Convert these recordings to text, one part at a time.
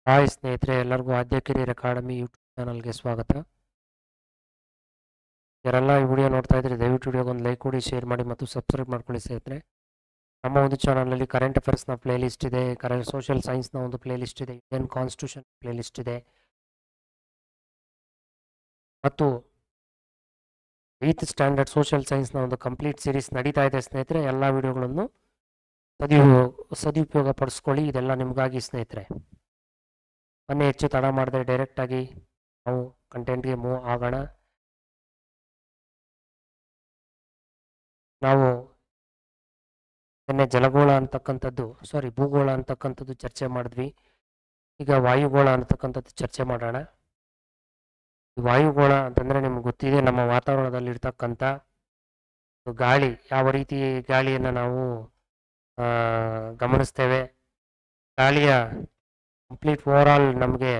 Hi ಸ್ನೇಹಿತರೆ, ಎಲ್ಲರಿಗೂ ಆದ್ಯ career academy YouTube ಚಾನಲ್ಗೆ ಸ್ವಾಗತ. ಯಾರೆಲ್ಲ ಈ ವಿಡಿಯೋ ನೋಡ್ತಾ ಇದ್ರೆ ದಯವಿಟ್ಟು ವಿಡಿಯೋಗೆ ಒಂದು ಲೈಕ್ ಕೊಡಿ, ಶೇರ್ ಮಾಡಿ ಮತ್ತು ಸಬ್ಸ್ಕ್ರೈಬ್ ಮಾಡ್ಕೊಳ್ಳಿ ಸ್ನೇಹಿತರೆ. ನಮ್ಮ ಒಂದು ಚಾನಲಲ್ಲಿ ಕರೆಂಟ್ ಅಫೇರ್ಸ್ನ ಪ್ಲೇ ಲಿಸ್ಟ್ ಇದೆ, ಸೋಷಿಯಲ್ ಸೈನ್ಸ್ನ ಒಂದು ಪ್ಲೇ ಲಿಸ್ಟ್ ಇದೆ, ಇಂಡಿಯನ್ ಕಾನ್ಸ್ಟಿಟ್ಯೂಷನ್ ಪ್ಲೇ ಲಿಸ್ಟ್ ಇದೆ ಮತ್ತು 8th ಸ್ಟ್ಯಾಂಡರ್ಡ್ ಸೋಷಿಯಲ್ ಸೈನ್ಸ್ನ ಒಂದು ಕಂಪ್ಲೀಟ್ ಸೀರೀಸ್ ನಡೀತಾ ಇದೆ ಸ್ನೇಹಿತರೆ. ಎಲ್ಲ ವಿಡಿಯೋಗಳನ್ನು ಸದುಪಯೋಗ ಪಡಿಸ್ಕೊಳ್ಳಿ. ಇದೆಲ್ಲ ನಿಮಗಾಗಿ ಸ್ನೇಹಿತರೆ. ಬನ್ನಿ, ಹೆಚ್ಚು ತಡ ಮಾಡದೆ ಡೈರೆಕ್ಟಾಗಿ ನಾವು ಕಂಟೆಂಟ್ಗೆ ಮೂವ್ ಆಗೋಣ. ನಾವು ನಿನ್ನೆ ಜಲಗೋಳ ಅಂತಕ್ಕಂಥದ್ದು ಭೂಗೋಳ ಅಂತಕ್ಕಂಥದ್ದು ಚರ್ಚೆ ಮಾಡಿದ್ವಿ. ಈಗ ವಾಯುಗೋಳ ಅಂತಕ್ಕಂಥದ್ದು ಚರ್ಚೆ ಮಾಡೋಣ. ಈ ವಾಯುಗೋಳ ಅಂತಂದರೆ ನಿಮ್ಗೆ ಗೊತ್ತಿದೆ, ನಮ್ಮ ವಾತಾವರಣದಲ್ಲಿರ್ತಕ್ಕಂಥ ಗಾಳಿ, ಯಾವ ರೀತಿ ಗಾಳಿಯನ್ನು ನಾವು ಗಮನಿಸ್ತೇವೆ, ಗಾಳಿಯ ಕಂಪ್ಲೀಟ್ ಓವರಾಲ್ ನಮಗೆ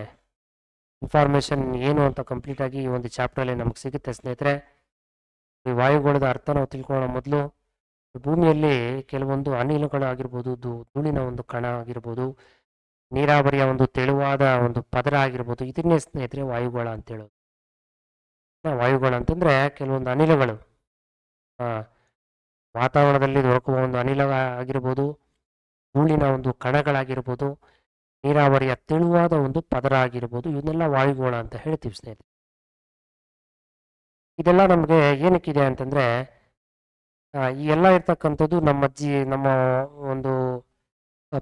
ಇನ್ಫಾರ್ಮೇಷನ್ ಏನು ಅಂತ ಕಂಪ್ಲೀಟಾಗಿ ಈ ಒಂದು ಚಾಪ್ಟ್ರಲ್ಲಿ ನಮಗೆ ಸಿಗುತ್ತೆ ಸ್ನೇಹಿತರೆ. ಈ ವಾಯುಗೋಳದ ಅರ್ಥ ನಾವು ತಿಳ್ಕೊಳ್ಳೋ ಮೊದಲು, ಭೂಮಿಯಲ್ಲಿ ಕೆಲವೊಂದು ಅನಿಲಗಳು ಆಗಿರ್ಬೋದು, ಧೂಳಿನ ಒಂದು ಕಣ ಆಗಿರ್ಬೋದು, ನೀರಾವರಿಯ ಒಂದು ತೆಳುವಾದ ಒಂದು ಪದರ ಆಗಿರ್ಬೋದು, ಇದನ್ನೇ ಸ್ನೇಹಿತರೆ ವಾಯುಗೋಳ ಅಂತೇಳೋದು. ವಾಯುಗೋಳ ಅಂತಂದರೆ ಕೆಲವೊಂದು ಅನಿಲಗಳು, ವಾತಾವರಣದಲ್ಲಿ ದೊರಕುವ ಒಂದು ಅನಿಲ ಆಗಿರ್ಬೋದು, ಧೂಳಿನ ಒಂದು ಕಣಗಳಾಗಿರ್ಬೋದು, ನೀರಾವರಿಯ ತೆಳುವಾದ ಒಂದು ಪದರ ಆಗಿರ್ಬೋದು, ಇವನ್ನೆಲ್ಲ ವಾಯುಗೋಳ ಅಂತ ಹೇಳ್ತೀವಿ ಸ್ನೇಹಿತರೆ. ಇದೆಲ್ಲ ನಮಗೆ ಏನಕ್ಕಿದೆ ಅಂತಂದರೆ, ಈ ಎಲ್ಲ ಇರ್ತಕ್ಕಂಥದ್ದು ನಮ್ಮ ಒಂದು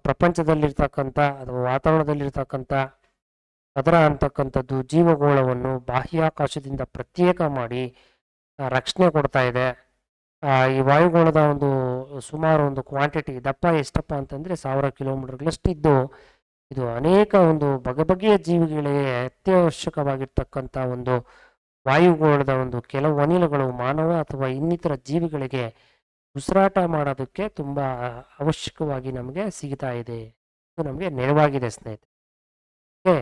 ಪ್ರಪಂಚದಲ್ಲಿರ್ತಕ್ಕಂಥ ಅಥವಾ ವಾತಾವರಣದಲ್ಲಿರ್ತಕ್ಕಂಥ ಪದರ ಅಂತಕ್ಕಂಥದ್ದು ಜೀವಗೋಳವನ್ನು ಬಾಹ್ಯಾಕಾಶದಿಂದ ಪ್ರತ್ಯೇಕ ಮಾಡಿ ರಕ್ಷಣೆ ಕೊಡ್ತಾ ಇದೆ. ಈ ವಾಯುಗೋಳದ ಒಂದು ಸುಮಾರು ಒಂದು ಕ್ವಾಂಟಿಟಿ, ದಪ್ಪ ಎಷ್ಟಪ್ಪ ಅಂತಂದರೆ 1000 ಕಿಲೋಮೀಟರ್ಗಳಷ್ಟಿದ್ದು, ಇದು ಅನೇಕ ಒಂದು ಬಗೆಯ ಜೀವಿಗಳಿಗೆ ಅತ್ಯವಶ್ಯಕವಾಗಿರ್ತಕ್ಕಂಥ ಒಂದು ವಾಯುಗೋಳದ ಒಂದು ಕೆಲವು ಅನಿಲಗಳು ಮಾನವ ಅಥವಾ ಇನ್ನಿತರ ಜೀವಿಗಳಿಗೆ ಉಸಿರಾಟ ಮಾಡೋದಕ್ಕೆ ತುಂಬ ಅವಶ್ಯಕವಾಗಿ ನಮಗೆ ಸಿಗ್ತಾ ಇದೆ. ಇದು ನಮಗೆ ನೆರವಾಗಿದೆ ಸ್ನೇಹಿತರೆ.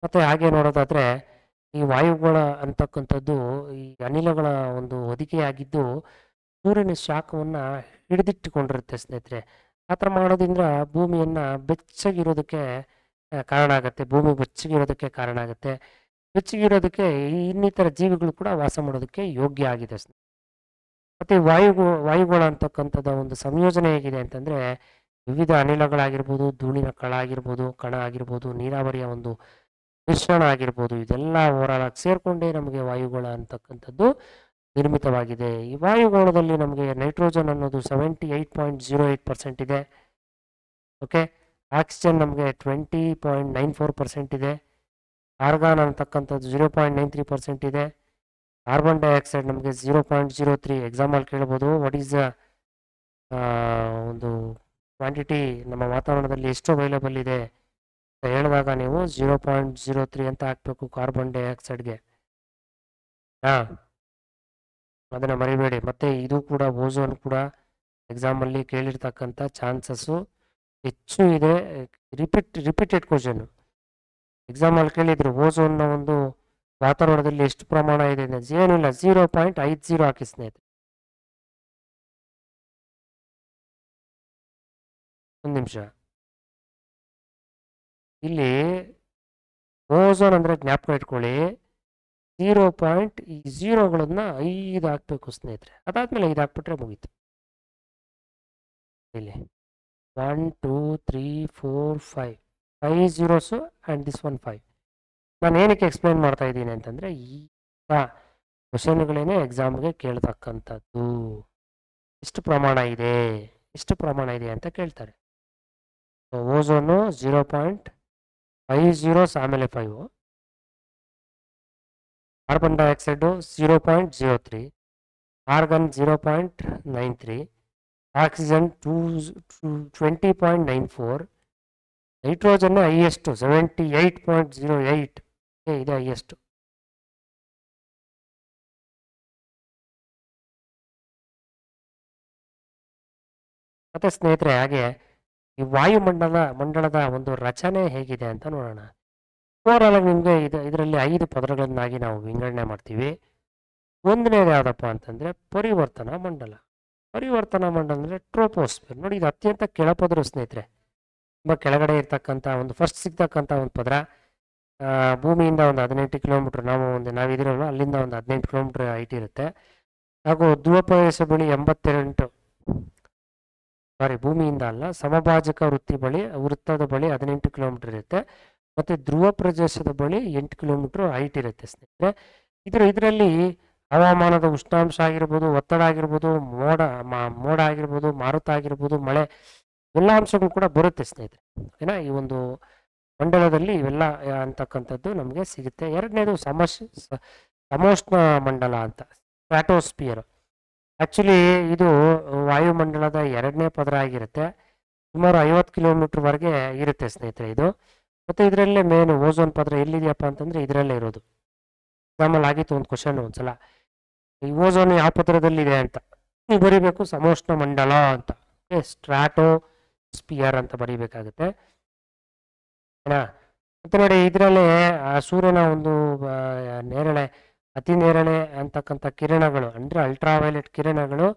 ಮತ್ತು ಹಾಗೆ ನೋಡೋದಾದರೆ, ಈ ವಾಯುಗೋಳ ಅಂತಕ್ಕಂಥದ್ದು ಈ ಅನಿಲಗಳ ಒಂದು ಹೊದಿಕೆಯಾಗಿದ್ದು ಸೂರ್ಯನ ಶಾಖವನ್ನು ಹಿಡಿದಿಟ್ಟುಕೊಂಡಿರುತ್ತೆ ಸ್ನೇಹಿತರೆ. ಆ ಥರ ಮಾಡೋದ್ರಿಂದ ಭೂಮಿಯನ್ನು ಬೆಚ್ಚಗಿರೋದಕ್ಕೆ ಕಾರಣ ಆಗುತ್ತೆ. ಭೂಮಿ ಬೆಚ್ಚಗಿರೋದಕ್ಕೆ ಕಾರಣ ಆಗುತ್ತೆ. ಬೆಚ್ಚಗಿರೋದಕ್ಕೆ ಇನ್ನಿತರ ಜೀವಿಗಳು ಕೂಡ ವಾಸ ಮಾಡೋದಕ್ಕೆ ಯೋಗ್ಯ ಆಗಿದೆ. ಮತ್ತು ವಾಯುಗೋಳ ಅಂತಕ್ಕಂಥದ್ದು ಒಂದು ಸಂಯೋಜನೆ ಹೇಗಿದೆ ಅಂತಂದರೆ, ವಿವಿಧ ಅನಿಲಗಳಾಗಿರ್ಬೋದು, ಧೂಳಿನ ಕಣ ಆಗಿರ್ಬೋದು, ನೀರಾವರಿಯ ಒಂದು ಮಿಶ್ರಣ ಆಗಿರ್ಬೋದು, ಇದೆಲ್ಲ ಓವರಾಲ್ ಆಗಿ ಸೇರಿಕೊಂಡೇ ನಮಗೆ ವಾಯುಗೋಳ ಅಂತಕ್ಕಂಥದ್ದು ನಿರ್ಮಿತವಾಗಿದೆ. ಈ ವಾಯುಗೋಳದಲ್ಲಿ ನಮಗೆ ನೈಟ್ರೋಜನ್ ಅನ್ನೋದು 78.08% ಇದೆ. ಓಕೆ, ಆಕ್ಸಿಜನ್ ನಮಗೆ 20.94% ಇದೆ. ಆರ್ಗಾನ್ ಅಂತಕ್ಕಂಥದ್ದು 0.93% ಇದೆ. ಕಾರ್ಬನ್ ಡೈಆಕ್ಸೈಡ್ ನಮಗೆ 0.03. ಎಕ್ಸಾಂಪಲ್ ಕೇಳ್ಬೋದು, ವಾಟ್ ಈಸ್ ದ ಒಂದು ಕ್ವಾಂಟಿಟಿ ನಮ್ಮ ವಾತಾವರಣದಲ್ಲಿ ಎಷ್ಟು ಅವೈಲೇಬಲ್ ಇದೆ ಅಂತ ಹೇಳಿದಾಗ ನೀವು 0.03 ಅಂತ ಹಾಕಬೇಕು ಕಾರ್ಬನ್ ಡೈಆಕ್ಸೈಡ್ಗೆ. ಅದನ್ನು ಮರಿಬೇಡಿ. ಮತ್ತು ಇದು ಕೂಡ ಓಝೋನ್ ಕೂಡ ಎಕ್ಸಾಮಲ್ಲಿ ಕೇಳಿರ್ತಕ್ಕಂಥ ಚಾನ್ಸಸ್ಸು ಹೆಚ್ಚು ಇದೆ. ರಿಪೀಟೆಡ್ ಕ್ವಶನ್ ಎಕ್ಸಾಮಲ್ಲಿ ಕೇಳಿದ್ರು, ಓಝೋನ್ನ ಒಂದು ವಾತಾವರಣದಲ್ಲಿ ಎಷ್ಟು ಪ್ರಮಾಣ ಇದೆ? ಏನಿಲ್ಲ, 0.50 ಹಾಕಿ ಸ್ನೇಹಿತರೆ. ಒಂದು ನಿಮಿಷ, ಇಲ್ಲಿ ಓಝೋನ್ ಅಂದರೆ ಜ್ಞಾಪಕ ಇಟ್ಕೊಳ್ಳಿ, 0.0ಗಳನ್ನು 5 ಹಾಕಬೇಕು ಸ್ನೇಹಿತರೆ. ಅದಾದ್ಮೇಲೆ 5 ಹಾಕ್ಬಿಟ್ರೆ ಮುಗೀತು. ಇಲ್ಲಿ 1 2 3 4 5 zeros ಆ್ಯಂಡ್ ದಿಸ್ 1 5. ನಾನು ಏನಕ್ಕೆ ಎಕ್ಸ್ಪ್ಲೈನ್ ಮಾಡ್ತಾ ಇದ್ದೀನಿ ಅಂತಂದರೆ, ಈ ಕ್ವಶನ್ಗಳೇನೆ ಎಕ್ಸಾಮ್ಗೆ ಕೇಳ್ತಕ್ಕಂಥದ್ದು. ಎಷ್ಟು ಪ್ರಮಾಣ ಇದೆ ಅಂತ ಕೇಳ್ತಾರೆ. ಓಝೋನು 0.50 ಆಮೇಲೆ 5, carbon dioxide 0.03, organ 0.93, oxygen 20.94, nitrogen highest 78.08 ಇದೆ ಹೈಯೆಸ್ಟು. ಮತ್ತು ಸ್ನೇಹಿತರೆ, ಹಾಗೆ ಈ ಮಂಡಲದ ಒಂದು ರಚನೆ ಹೇಗಿದೆ ಅಂತ ನೋಡೋಣ. ಓವರಾಲ್ ಆಗಿ ನಿಮಗೆ ಇದರಲ್ಲಿ 5 ಪದರಗಳನ್ನಾಗಿ ನಾವು ವಿಂಗಡಣೆ ಮಾಡ್ತೀವಿ. ಒಂದನೇದು ಯಾವುದಪ್ಪ ಅಂತಂದರೆ ಪರಿವರ್ತನಾ ಮಂಡಲ. ಪರಿವರ್ತನಾ ಮಂಡಲ ಅಂದರೆ ಟ್ರೋಪೋಸ್ಫಿಯರ್. ನೋಡಿ, ಇದು ಅತ್ಯಂತ ಕೆಳಪದರು ಸ್ನೇಹಿತರೆ. ತುಂಬ ಕೆಳಗಡೆ ಇರ್ತಕ್ಕಂಥ ಒಂದು ಫಸ್ಟ್ ಸಿಗ್ತಕ್ಕಂಥ ಒಂದು ಪದರ. ಭೂಮಿಯಿಂದ ಒಂದು 18 ಕಿಲೋಮೀಟ್ರ್, ನಾವಿದಿರಲ್ವ ಅಲ್ಲಿಂದ ಒಂದು 18 ಕಿಲೋಮೀಟ್ರ್ ಹೈಟ್ ಇರುತ್ತೆ. ಹಾಗೂ ಧ್ರುವ ಪ್ರದೇಶ ಬಳಿ 82, ಭೂಮಿಯಿಂದ ಅಲ್ಲ, ಸಮಭಾಜಕ ವೃತ್ತದ ಬಳಿ 18 ಕಿಲೋಮೀಟ್ರ್ ಇರುತ್ತೆ. ಮತ್ತು ಧ್ರುವ ಪ್ರದೇಶದ ಬಳಿ 8 ಕಿಲೋಮೀಟ್ರ್ ಹೈಟ್ ಇರುತ್ತೆ ಸ್ನೇಹಿತರೆ. ಇದರಲ್ಲಿ ಹವಾಮಾನದ ಉಷ್ಣಾಂಶ ಆಗಿರ್ಬೋದು, ಒತ್ತಡ ಆಗಿರ್ಬೋದು, ಮೋಡ ಆಗಿರ್ಬೋದು, ಮಾರುತ ಆಗಿರ್ಬೋದು, ಮಳೆ, ಎಲ್ಲ ಅಂಶಗಳು ಕೂಡ ಬರುತ್ತೆ ಸ್ನೇಹಿತರೆ. ಓಕೆನಾ? ಈ ಒಂದು ಮಂಡಲದಲ್ಲಿ ಇವೆಲ್ಲ ಅಂತಕ್ಕಂಥದ್ದು ನಮಗೆ ಸಿಗುತ್ತೆ. ಎರಡನೇದು ಸಮೋಷ್ಣ ಮಂಡಲ ಅಂತ, ಸ್ಟ್ರಾಟೋಸ್ಫಿಯರ್. ಆ್ಯಕ್ಚುಲಿ ಇದು ವಾಯುಮಂಡಲದ ಎರಡನೇ ಪದರ ಆಗಿರುತ್ತೆ. ಸುಮಾರು 50 ಕಿಲೋಮೀಟ್ರ್ವರೆಗೆ ಇರುತ್ತೆ ಸ್ನೇಹಿತರೆ ಇದು. ಮತ್ತು ಇದರಲ್ಲೇ ಮೇನ್ ಓಝೋನ್ ಪದರ ಎಲ್ಲಿದೆಯಪ್ಪ ಅಂತಂದರೆ ಇದರಲ್ಲೇ ಇರೋದು. ಎಕ್ಸಾಮಲ್ಲಿ ಆಗಿತ್ತು ಒಂದು ಕ್ವಶನ್ ಒಂದ್ಸಲ, ಈ ಓಝೋನ್ ಯಾವ ಪದರದಲ್ಲಿದೆ ಅಂತ ನೀವು ಬರೀಬೇಕು, ಸಮೋಷ್ಣ ಮಂಡಲ ಅಂತ, ಸ್ಟ್ರಾಟೋಸ್ಫಿಯರ್ ಅಂತ ಬರೀಬೇಕಾಗುತ್ತೆ. ಮತ್ತು ನೋಡಿ, ಇದರಲ್ಲೇ ಸೂರ್ಯನ ಒಂದು ನೇರಳೆ, ಅತಿ ನೇರಳೆ ಅಂತಕ್ಕಂಥ ಕಿರಣಗಳು ಅಂದರೆ ಅಲ್ಟ್ರಾವೈಲೆಟ್ ಕಿರಣಗಳು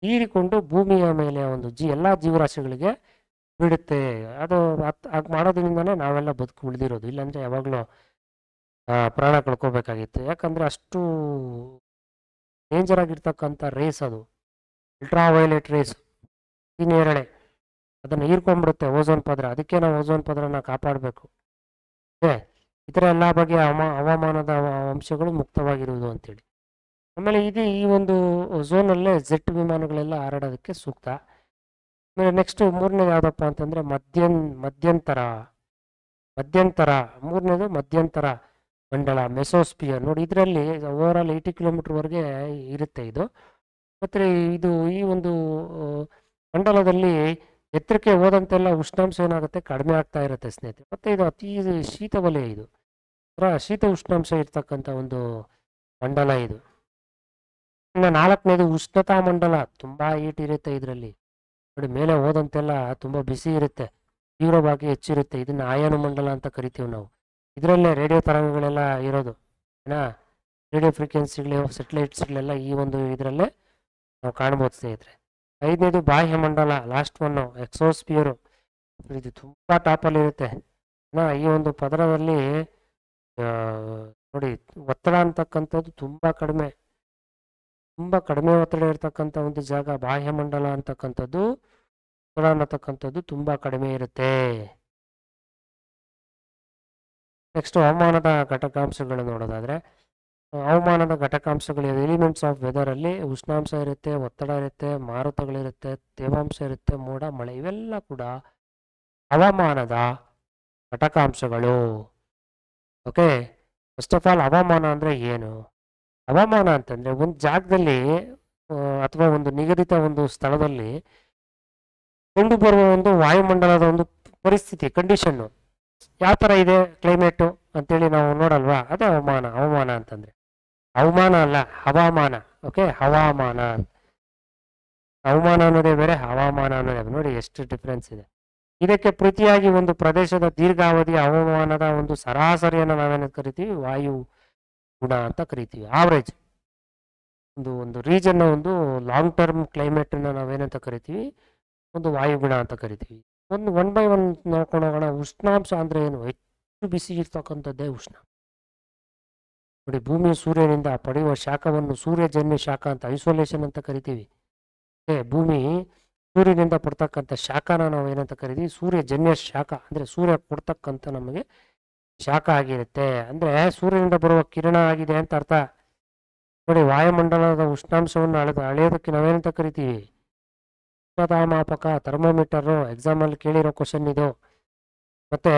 ಹೀರಿಕೊಂಡು ಭೂಮಿಯ ಮೇಲೆ ಒಂದು ಎಲ್ಲ ಜೀವರಾಶಿಗಳಿಗೆ ಬಿಡುತ್ತೆ. ಅದು ಹಾಗೆ ಮಾಡೋದ್ರಿಂದನೇ ನಾವೆಲ್ಲ ಬದುಕು ಉಳಿದಿರೋದು. ಇಲ್ಲಾಂದರೆ ಯಾವಾಗಲೂ ಪ್ರಾಣ ಕಳ್ಕೋಬೇಕಾಗಿತ್ತು. ಯಾಕಂದರೆ ಅಷ್ಟು ಡೇಂಜರ್ ಆಗಿರ್ತಕ್ಕಂಥ ರೇಸ್ ಅದು, ಅಲ್ಟ್ರಾವೈಲೆಟ್ ರೇಸ್, ಅತಿ ನೇರಳೆ, ಅದನ್ನು ಹೀರ್ಕೊಂಡ್ಬಿಡುತ್ತೆ ಓಝೋನ್ ಪದರ. ಅದಕ್ಕೆ ನಾವು ಓಝೋನ್ ಪದರನ ಕಾಪಾಡಬೇಕು. ಈ ಥರ ಎಲ್ಲ ಬಗೆಯ ಹವಾಮಾನದ ಅಂಶಗಳು ಮುಕ್ತವಾಗಿರುವುದು ಅಂತೇಳಿ. ಆಮೇಲೆ ಈ ಒಂದು ಝೋನಲ್ಲೇ ಜೆಟ್ ವಿಮಾನಗಳೆಲ್ಲ ಹಾರಾಡೋದಕ್ಕೆ ಸೂಕ್ತ. ಆಮೇಲೆ ನೆಕ್ಸ್ಟು ಮೂರನೇದು ಯಾವುದಪ್ಪ ಅಂತಂದರೆ ಮಧ್ಯಂತರ. ಮೂರನೇದು ಮಧ್ಯಂತರ ಮಂಡಲ, ಮೆಸೋಸ್ಫಿಯರ್. ನೋಡಿ, ಇದರಲ್ಲಿ ಓವರಾಲ್ 80 ಕಿಲೋಮೀಟ್ರ್ವರೆಗೆ ಇರುತ್ತೆ ಇದು. ಮತ್ತು ಈ ಒಂದು ಮಂಡಲದಲ್ಲಿ ಎತ್ತರಕ್ಕೆ ಹೋದಂತೆಲ್ಲ ಉಷ್ಣಾಂಶ ಏನಾಗುತ್ತೆ, ಕಡಿಮೆ ಆಗ್ತಾ ಇರುತ್ತೆ ಸ್ನೇಹಿತರೆ. ಮತ್ತು ಇದು ಅತಿ ಶೀತ ವಲಯ, ಇದು ಶೀತ ಉಷ್ಣಾಂಶ ಇರ್ತಕ್ಕಂಥ ಒಂದು ಮಂಡಲ ಇದು. ಇನ್ನು ನಾಲ್ಕನೇದು ಉಷ್ಣತಾ ಮಂಡಲ. ತುಂಬ ಹೀಟ್ ಇರುತ್ತೆ ಇದರಲ್ಲಿ. ನೋಡಿ, ಮೇಲೆ ಹೋದಂತೆಲ್ಲ ತುಂಬ ಬಿಸಿ ಇರುತ್ತೆ, ತೀವ್ರವಾಗಿ ಹೆಚ್ಚಿರುತ್ತೆ. ಇದನ್ನು ಆಯಾನು ಮಂಡಲ ಅಂತ ಕರಿತೀವಿ ನಾವು. ಇದರಲ್ಲೇ ರೇಡಿಯೋ ತರಂಗಗಳೆಲ್ಲ ಇರೋದು, ರೇಡಿಯೋ ಫ್ರೀಕ್ವೆನ್ಸಿಗಳು, ಸೆಟಲೈಟ್ಸ್ಗಳೆಲ್ಲ ಈ ಒಂದು ಇದರಲ್ಲೇ ನಾವು ಕಾಣ್ಬೋದು ಸ್ನೇಹಿತರೆ. ಐದನೇದು ಬಾಹ್ಯ ಮಂಡಲ, ಲಾಸ್ಟ್ ಒನ್ನು, ಎಕ್ಸೋಸ್ಫಿಯರು. ಇದು ತುಂಬ ಟಾಪಲ್ಲಿರುತ್ತೆ. ಈ ಒಂದು ಪದರದಲ್ಲಿ ನೋಡಿ, ಒತ್ತಡ ಅಂತಕ್ಕಂಥದ್ದು ತುಂಬ ಕಡಿಮೆ ಒತ್ತಡ ಇರ್ತಕ್ಕಂಥ ಒಂದು ಜಾಗ ಬಾಹ್ಯ ಮಂಡಲ ಅಂತಕ್ಕಂಥದ್ದು. ಒತ್ತಡ ಅನ್ನತಕ್ಕಂಥದ್ದು ತುಂಬ ಕಡಿಮೆ ಇರುತ್ತೆ. ನೆಕ್ಸ್ಟ್ ಹವಾಮಾನದ ಘಟಕಾಂಶಗಳು ನೋಡೋದಾದರೆ, ಹವಾಮಾನದ ಘಟಕಾಂಶಗಳು ಎಲಿಮೆಂಟ್ಸ್ ಆಫ್ ವೆದರಲ್ಲಿ ಉಷ್ಣಾಂಶ ಇರುತ್ತೆ, ಒತ್ತಡ ಇರುತ್ತೆ, ಮಾರುತಗಳಿರುತ್ತೆ, ತೇವಾಂಶ ಇರುತ್ತೆ, ಮೋಡ, ಮಳೆ, ಇವೆಲ್ಲ ಕೂಡ ಹವಾಮಾನದ ಘಟಕಾಂಶಗಳು. ಓಕೆ, ಫಸ್ಟ್ ಆಫ್ ಆಲ್ ಹವಾಮಾನ ಅಂದರೆ ಏನು? ಹವಾಮಾನ ಅಂತಂದರೆ ಒಂದು ಜಾಗದಲ್ಲಿ ಅಥವಾ ಒಂದು ನಿಗದಿತ ಒಂದು ಸ್ಥಳದಲ್ಲಿ ಕಂಡುಬರುವ ಒಂದು ವಾಯುಮಂಡಲದ ಒಂದು ಪರಿಸ್ಥಿತಿ, ಕಂಡೀಷನ್ನು ಯಾವ ಥರ ಇದೆ ಕ್ಲೈಮೇಟು ಅಂತೇಳಿ ನಾವು ನೋಡಲ್ವಾ, ಅದೇ ಹವಾಮಾನ ಅಂತಂದರೆ. ಹವಾಮಾನ ಅಲ್ಲ, ಹವಾಮಾನ. ಓಕೆ, ಹವಾಮಾನ ಅನ್ನೋದೇ ಬೇರೆ, ಹವಾಮಾನ ಅನ್ನೋದೇ ಬೇರೆ. ನೋಡಿ ಎಷ್ಟು ಡಿಫ್ರೆನ್ಸ್ ಇದೆ. ಇದಕ್ಕೆ ಪ್ರತಿಯಾಗಿ ಒಂದು ಪ್ರದೇಶದ ದೀರ್ಘಾವಧಿಯ ಹವಾಮಾನದ ಒಂದು ಸರಾಸರಿಯನ್ನು ನಾವೇನು ಕರಿತೀವಿ, ವಾಯು ಗುಣ ಅಂತ ಕರಿತೀವಿ. ಆವ್ರೇಜ್ ಒಂದು ರೀಜನ್ನ ಒಂದು ಲಾಂಗ್ ಟರ್ಮ್ ಕ್ಲೈಮೇಟನ್ನು ನಾವೇನಂತ ಕರಿತೀವಿ, ಒಂದು ವಾಯುಗುಣ ಅಂತ ಕರಿತೀವಿ. ಒಂದು 1 by 1 ನೋಡ್ಕೊಂಡು ಹೋಗೋಣ. ಉಷ್ಣಾಂಶ ಅಂದರೆ ಏನು? ಹೆಚ್ಚು ಬಿಸಿ ಇರ್ತಕ್ಕಂಥದ್ದೇ ಉಷ್ಣ. ನೋಡಿ, ಭೂಮಿ ಸೂರ್ಯನಿಂದ ಪಡೆಯುವ ಶಾಖವನ್ನು ಸೂರ್ಯಜನ್ಯ ಶಾಖ ಅಂತ, ಐಸೋಲೇಷನ್ ಅಂತ ಕರಿತೀವಿ. ಭೂಮಿ ಸೂರ್ಯನಿಂದ ಪಡ್ತಕ್ಕಂಥ ಶಾಖನ ನಾವು ಏನಂತ ಕರಿತೀವಿ, ಸೂರ್ಯಜನ್ಯ ಶಾಖ. ಅಂದರೆ ಸೂರ್ಯ ಕೊಡ್ತಕ್ಕಂಥ ನಮಗೆ ಶಾಖ ಆಗಿರುತ್ತೆ, ಅಂದರೆ ಸೂರ್ಯನಿಂದ ಬರುವ ಕಿರಣ ಆಗಿದೆ ಅಂತ ಅರ್ಥ. ನೋಡಿ, ವಾಯುಮಂಡಲದ ಉಷ್ಣಾಂಶವನ್ನು ಅಳೆಯೋದಕ್ಕೆ ನಾವೇನಂತ ಕರಿತೀವಿ, ಉಷ್ಣತಾಮಾಪಕ, ಥರ್ಮೋಮೀಟರು. ಎಕ್ಸಾಮಲ್ಲಿ ಕೇಳಿರೋ ಕ್ವಶನ್ ಇದು. ಮತ್ತು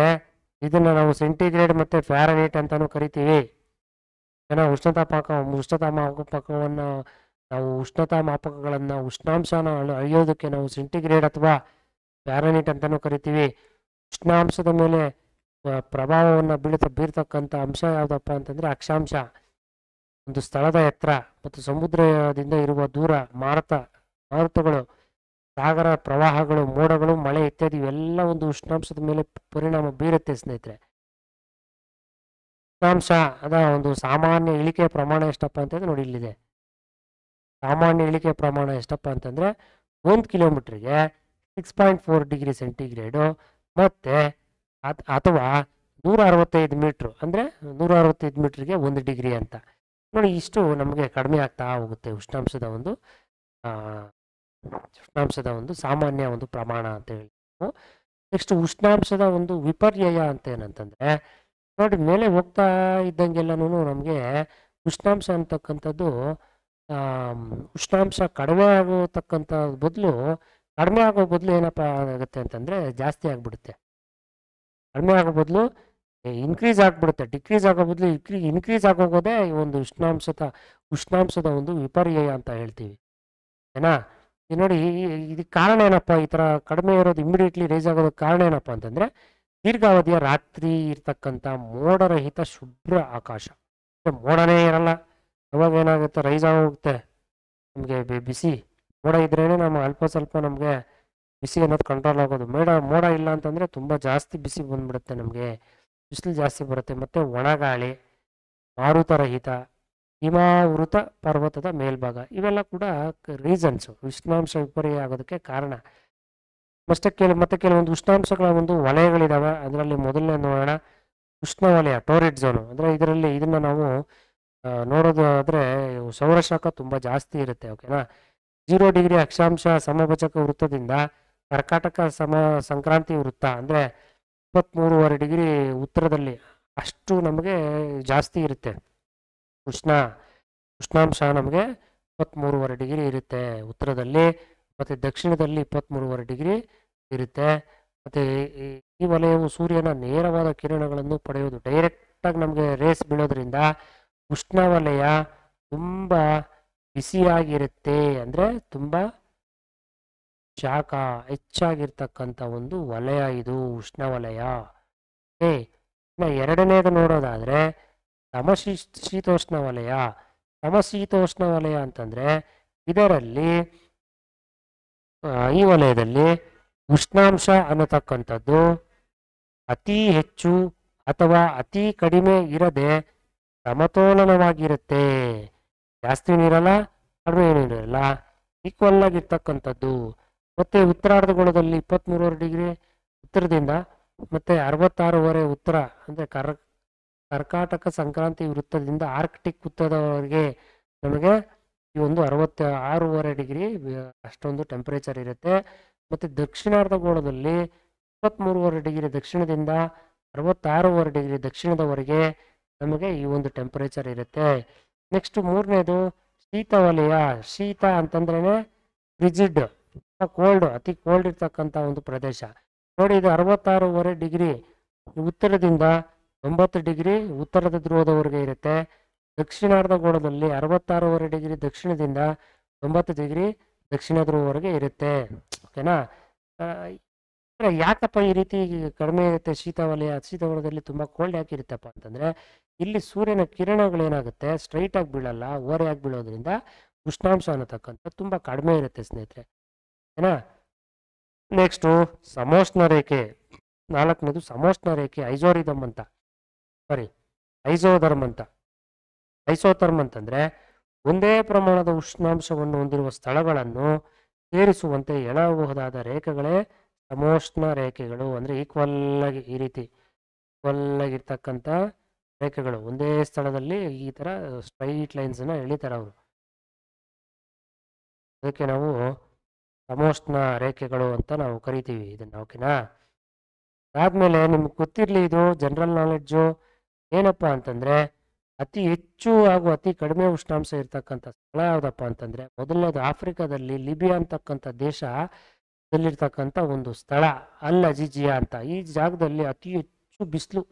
ಇದನ್ನು ನಾವು ಸೆಂಟಿಗ್ರೇಡ್ ಮತ್ತು ಫ್ಯಾರನೈಟ್ ಅಂತಲೂ ಕರಿತೀವಿ. ಉಷ್ಣತಾಮಾಪಕವನ್ನು ನಾವು ಉಷ್ಣತಾಮಾಪಕಗಳನ್ನು, ಉಷ್ಣಾಂಶನ ಅಳೆಯೋದಕ್ಕೆ ನಾವು ಸೆಂಟಿಗ್ರೇಡ್ ಅಥವಾ ಫ್ಯಾರನೈಟ್ ಅಂತಲೂ ಕರಿತೀವಿ. ಉಷ್ಣಾಂಶದ ಮೇಲೆ ಪ್ರಭಾವವನ್ನು ಬೀರ್ತಕ್ಕಂಥ ಅಂಶ ಯಾವುದಪ್ಪ ಅಂತಂದರೆ ಅಕ್ಷಾಂಶ. ಒಂದು ಸ್ಥಳದ ಎತ್ತರ ಮತ್ತು ಸಮುದ್ರದಿಂದ ಇರುವ ದೂರ, ಮಾರುತಗಳು, ಸಾಗರ ಪ್ರವಾಹಗಳು, ಮೋಡಗಳು, ಮಳೆ ಇತ್ಯಾದಿ ಇವೆಲ್ಲ ಒಂದು ಉಷ್ಣಾಂಶದ ಮೇಲೆ ಪರಿಣಾಮ ಬೀರುತ್ತೆ ಸ್ನೇಹಿತರೆ. ಉಷ್ಣಾಂಶ ಅದ ಒಂದು ಸಾಮಾನ್ಯ ಇಳಿಕೆಯ ಪ್ರಮಾಣ ಎಷ್ಟಪ್ಪ ಅಂತಂದ್ರೆ ನೋಡಿ ಇಲ್ಲಿದೆ, ಸಾಮಾನ್ಯ ಇಳಿಕೆ ಪ್ರಮಾಣ ಎಷ್ಟಪ್ಪ ಅಂತಂದರೆ 1 ಕಿಲೋಮೀಟ್ರಿಗೆ 6.4 ಡಿಗ್ರಿ ಸೆಂಟಿಗ್ರೇಡು ಮತ್ತು ಅಥವಾ 165 ಮೀಟ್ರು ಅಂದರೆ 165 ಮೀಟ್ರಿಗೆ 1 ಡಿಗ್ರಿ ಅಂತ ನೋಡಿ. ಇಷ್ಟು ನಮಗೆ ಕಡಿಮೆ ಆಗ್ತಾ ಹೋಗುತ್ತೆ ಉಷ್ಣಾಂಶದ ಒಂದು ಸಾಮಾನ್ಯ ಒಂದು ಪ್ರಮಾಣ ಅಂತ ಹೇಳಿ. ನೆಕ್ಸ್ಟ್ ಉಷ್ಣಾಂಶದ ಒಂದು ವಿಪರ್ಯಯ ಅಂತ ಏನಂತಂದರೆ ನೋಡಿ, ಮೇಲೆ ಹೋಗ್ತಾ ಇದ್ದಂಗೆಲ್ಲನೂ ನಮಗೆ ಉಷ್ಣಾಂಶ ಅಂತಕ್ಕಂಥದ್ದು ಉಷ್ಣಾಂಶ ಕಡಿಮೆ ಆಗೋ ಬದಲು ಏನಪ್ಪ ಆಗುತ್ತೆ ಅಂತಂದರೆ ಜಾಸ್ತಿ ಆಗಿಬಿಡುತ್ತೆ. ಕಡಿಮೆ ಆಗೋ ಬದಲು ಇನ್ಕ್ರೀಸ್ ಆಗಿಬಿಡುತ್ತೆ. ಡಿಕ್ರೀಸ್ ಆಗೋ ಬದಲು ಇನ್ಕ್ರೀಸ್ ಆಗೋಗೋದೇ ಈ ಒಂದು ಉಷ್ಣಾಂಶದ ಒಂದು ವಿಪರ್ಯಯ ಅಂತ ಹೇಳ್ತೀವಿ. ಏನಾ ಇದು ನೋಡಿ, ಇದಕ್ಕೆ ಕಾರಣ ಏನಪ್ಪ, ಈ ಥರ ಕಡಿಮೆ ಇರೋದು ಇಮಿಡಿಯೇಟ್ಲಿ ರೈಸ್ ಆಗೋದಕ್ಕೆ ಕಾರಣ ಏನಪ್ಪ ಅಂತಂದರೆ ದೀರ್ಘಾವಧಿಯ ರಾತ್ರಿ ಇರ್ತಕ್ಕಂಥ ಮೋಡರಹಿತ ಶುಭ್ರ ಆಕಾಶ. ಮೋಡನೇ ಇರಲ್ಲ, ಅವಾಗ ಏನಾಗುತ್ತೆ, ರೈಸ್ ಆಗೋಗುತ್ತೆ ನಮಗೆ ಬಿಸಿ. ಮೋಡ ಇದ್ರೇ ನಮ್ಮ ಅಲ್ಪ ಸ್ವಲ್ಪ ನಮಗೆ ಬಿಸಿ ಅನ್ನೋದು ಕಂಟ್ರೋಲ್ ಆಗೋದು. ಮೋಡ ಇಲ್ಲ ಅಂತಂದರೆ ತುಂಬ ಜಾಸ್ತಿ ಬಿಸಿ ಬಂದ್ಬಿಡುತ್ತೆ, ನಮಗೆ ಬಿಸಿಲು ಜಾಸ್ತಿ ಬರುತ್ತೆ. ಮತ್ತು ಒಣಗಾಳಿ, ಮಾರುತರಹಿತ, ಹಿಮಾವೃತ ಪರ್ವತದ ಮೇಲ್ಭಾಗ, ಇವೆಲ್ಲ ಕೂಡ ರೀಸನ್ಸು ಉಷ್ಣಾಂಶ ವಿಪರ್ಯಯ ಆಗೋದಕ್ಕೆ ಕಾರಣ. ಮತ್ತೆ ಕೆಲವೊಂದು ಉಷ್ಣಾಂಶಗಳ ಒಂದು ವಲಯಗಳಿದ್ದಾವೆ. ಅದರಲ್ಲಿ ಮೊದಲನೇ ನೋಡೋಣ, ಉಷ್ಣವಲಯ ಟೋರಿಡ್ ಝೋನು. ಅಂದರೆ ಇದನ್ನು ನಾವು ನೋಡೋದಾದರೆ ಸೌರಶಾಖ ತುಂಬ ಜಾಸ್ತಿ ಇರುತ್ತೆ. ಓಕೆನಾ. 0 ಡಿಗ್ರಿ ಅಕ್ಷಾಂಶ ಸಮಭಾಜಕ ವೃತ್ತದಿಂದ ಕರ್ಕಾಟಕ ಸಂಕ್ರಾಂತಿ ವೃತ್ತ ಅಂದರೆ 23.5 ಡಿಗ್ರಿ ಉತ್ತರದಲ್ಲಿ ಅಷ್ಟು ನಮಗೆ ಜಾಸ್ತಿ ಇರುತ್ತೆ ಉಷ್ಣಾಂಶ. ನಮಗೆ 23.5 ಡಿಗ್ರಿ ಇರುತ್ತೆ ಉತ್ತರದಲ್ಲಿ, ಮತ್ತು ದಕ್ಷಿಣದಲ್ಲಿ 23.5 ಡಿಗ್ರಿ ಇರುತ್ತೆ. ಮತ್ತು ಈ ವಲಯವು ಸೂರ್ಯನ ನೇರವಾದ ಕಿರಣಗಳನ್ನು ಪಡೆಯೋದು, ಡೈರೆಕ್ಟಾಗಿ ನಮಗೆ ರೇಸ್ ಬೀಳೋದ್ರಿಂದ ಉಷ್ಣವಲಯ ತುಂಬ ಬಿಸಿಯಾಗಿರುತ್ತೆ. ಅಂದರೆ ತುಂಬ ಶಾಖ ಹೆಚ್ಚಾಗಿರ್ತಕ್ಕಂಥ ಒಂದು ವಲಯ ಇದು ಉಷ್ಣವಲಯ. ಇನ್ನು ಎರಡನೇದು ನೋಡೋದಾದರೆ ಸಮಶೀತೋಷ್ಣ ವಲಯ. ಸಮಶೀತೋಷ್ಣ ವಲಯ ಅಂತಂದರೆ ಇದರಲ್ಲಿ ಈ ವಲಯದಲ್ಲಿ ಉಷ್ಣಾಂಶ ಅನ್ನತಕ್ಕಂಥದ್ದು ಅತಿ ಹೆಚ್ಚು ಅಥವಾ ಅತಿ ಕಡಿಮೆ ಇರದೆ ಸಮತೋಲನವಾಗಿರುತ್ತೆ. ಜಾಸ್ತಿನೂ ಇರಲ್ಲ, ಕಡಿಮೆ ಇರಲ್ಲ, ಈಕ್ವಲ್ ಆಗಿರ್ತಕ್ಕಂಥದ್ದು. ಮತ್ತು ಉತ್ತರಾರ್ಧಗೋಳದಲ್ಲಿ 23.5 ಡಿಗ್ರಿ ಉತ್ತರದಿಂದ ಮತ್ತು 66.5 ಉತ್ತರ ಅಂದರೆ ಕರ್ಕಾಟಕ ಸಂಕ್ರಾಂತಿ ವೃತ್ತದಿಂದ ಆರ್ಕ್ಟಿಕ್ ವೃತ್ತದವರೆಗೆ ನಮಗೆ ಈ ಒಂದು 66.5 ಡಿಗ್ರಿ ಅಷ್ಟೊಂದು ಟೆಂಪರೇಚರ್ ಇರುತ್ತೆ. ಮತ್ತು ದಕ್ಷಿಣಾರ್ಧಗೋಳದಲ್ಲಿ 23.5 ಡಿಗ್ರಿ ದಕ್ಷಿಣದಿಂದ 66.5 ಡಿಗ್ರಿ ದಕ್ಷಿಣದವರೆಗೆ ನಮಗೆ ಈ ಒಂದು ಟೆಂಪರೇಚರ್ ಇರುತ್ತೆ. ನೆಕ್ಸ್ಟ್ ಮೂರನೇದು ಶೀತ ವಲಯ. ಶೀತ ಅಂತಂದ್ರೇ ಫ್ರಿಜಿಡ್, ಕೋಲ್ಡ್, ಅತಿ ಕೋಲ್ಡ್ ಇರ್ತಕ್ಕಂಥ ಒಂದು ಪ್ರದೇಶ. ನೋಡಿ, ಇದು 66.5 ಡಿಗ್ರಿ ಉತ್ತರದಿಂದ 90 ಡಿಗ್ರಿ ಉತ್ತರದ ಧ್ರುವದವರೆಗೆ ಇರುತ್ತೆ. ದಕ್ಷಿಣಾರ್ಧಗೋಳದಲ್ಲಿ 66.5 ಡಿಗ್ರಿ ದಕ್ಷಿಣದಿಂದ 90 ಡಿಗ್ರಿ ದಕ್ಷಿಣ ಧ್ರುವವರೆಗೆ ಇರುತ್ತೆ. ಓಕೆನಾ. ಯಾಕಪ್ಪ ಈ ರೀತಿ ಕಡಿಮೆ ಇರುತ್ತೆ ಶೀತವಲಯದಲ್ಲಿ ತುಂಬ ಕೋಲ್ಡ್ ಯಾಕಿರುತ್ತಪ್ಪ ಅಂತಂದರೆ ಇಲ್ಲಿ ಸೂರ್ಯನ ಕಿರಣಗಳೇನಾಗುತ್ತೆ ಸ್ಟ್ರೈಟಾಗಿ ಬೀಳಲ್ಲ, ಓರೆಯಾಗಿ ಬೀಳೋದ್ರಿಂದ ಉಷ್ಣಾಂಶ ಅನ್ನತಕ್ಕಂಥ ತುಂಬ ಕಡಿಮೆ ಇರುತ್ತೆ ಸ್ನೇಹಿತರೆ. ಏನಾ. ನೆಕ್ಸ್ಟು ಸಮೋಷ್ಣ ರೇಖೆ. 4ನೇದು ಸಮೋಷ್ಣ ರೇಖೆ. ಐಸೋಧರ್ಮ್ ಅಂತ. ಐಸೋಥರ್ಮ್ ಅಂತಂದರೆ ಒಂದೇ ಪ್ರಮಾಣದ ಉಷ್ಣಾಂಶವನ್ನು ಹೊಂದಿರುವ ಸ್ಥಳಗಳನ್ನು ಸೇರಿಸುವಂತೆ ಎಳೆಯಬಹುದಾದ ರೇಖೆಗಳೇ ಸಮೋಷ್ಣ ರೇಖೆಗಳು. ಅಂದರೆ ಈಕ್ವಲ್ ಆಗಿ ಈ ರೀತಿ ಈಕ್ವಲ್ ಆಗಿರ್ತಕ್ಕಂಥ ರೇಖೆಗಳು ಒಂದೇ ಸ್ಥಳದಲ್ಲಿ ಈ ಥರ ಸ್ಟ್ರೈಟ್ ಲೈನ್ಸನ್ನು ಎಳಿತಾರೆ ಅವರು. ಅದಕ್ಕೆ ನಾವು ಸಮೋಷ್ಣ ರೇಖೆಗಳು ಅಂತ ನಾವು ಕರಿತೀವಿ ಇದನ್ನು. ಓಕೆನಾ. ಅದಾದಮೇಲೆ ನಿಮ್ಗೆ ಗೊತ್ತಿರಲಿ, ಇದು ಜನರಲ್ ನಾಲೆಡ್ಜು. ಏನಪ್ಪ ಅಂತಂದರೆ ಅತಿ ಹೆಚ್ಚು ಹಾಗೂ ಅತಿ ಕಡಿಮೆ ಉಷ್ಣಾಂಶ ಇರ್ತಕ್ಕಂಥ ಸ್ಥಳ ಯಾವುದಪ್ಪ ಅಂತಂದರೆ ಮೊದಲನೇದು ಆಫ್ರಿಕಾದಲ್ಲಿ ಲಿಬಿಯಾ ಅಂತಕ್ಕಂಥ ದೇಶದಲ್ಲಿರ್ತಕ್ಕಂಥ ಒಂದು ಸ್ಥಳ ಅಲ್ ಅಜಿಜಿಯಾ ಅಂತ. ಈ ಜಾಗದಲ್ಲಿ ಅತಿ ಹೆಚ್ಚು ಬಿಸಿಲು,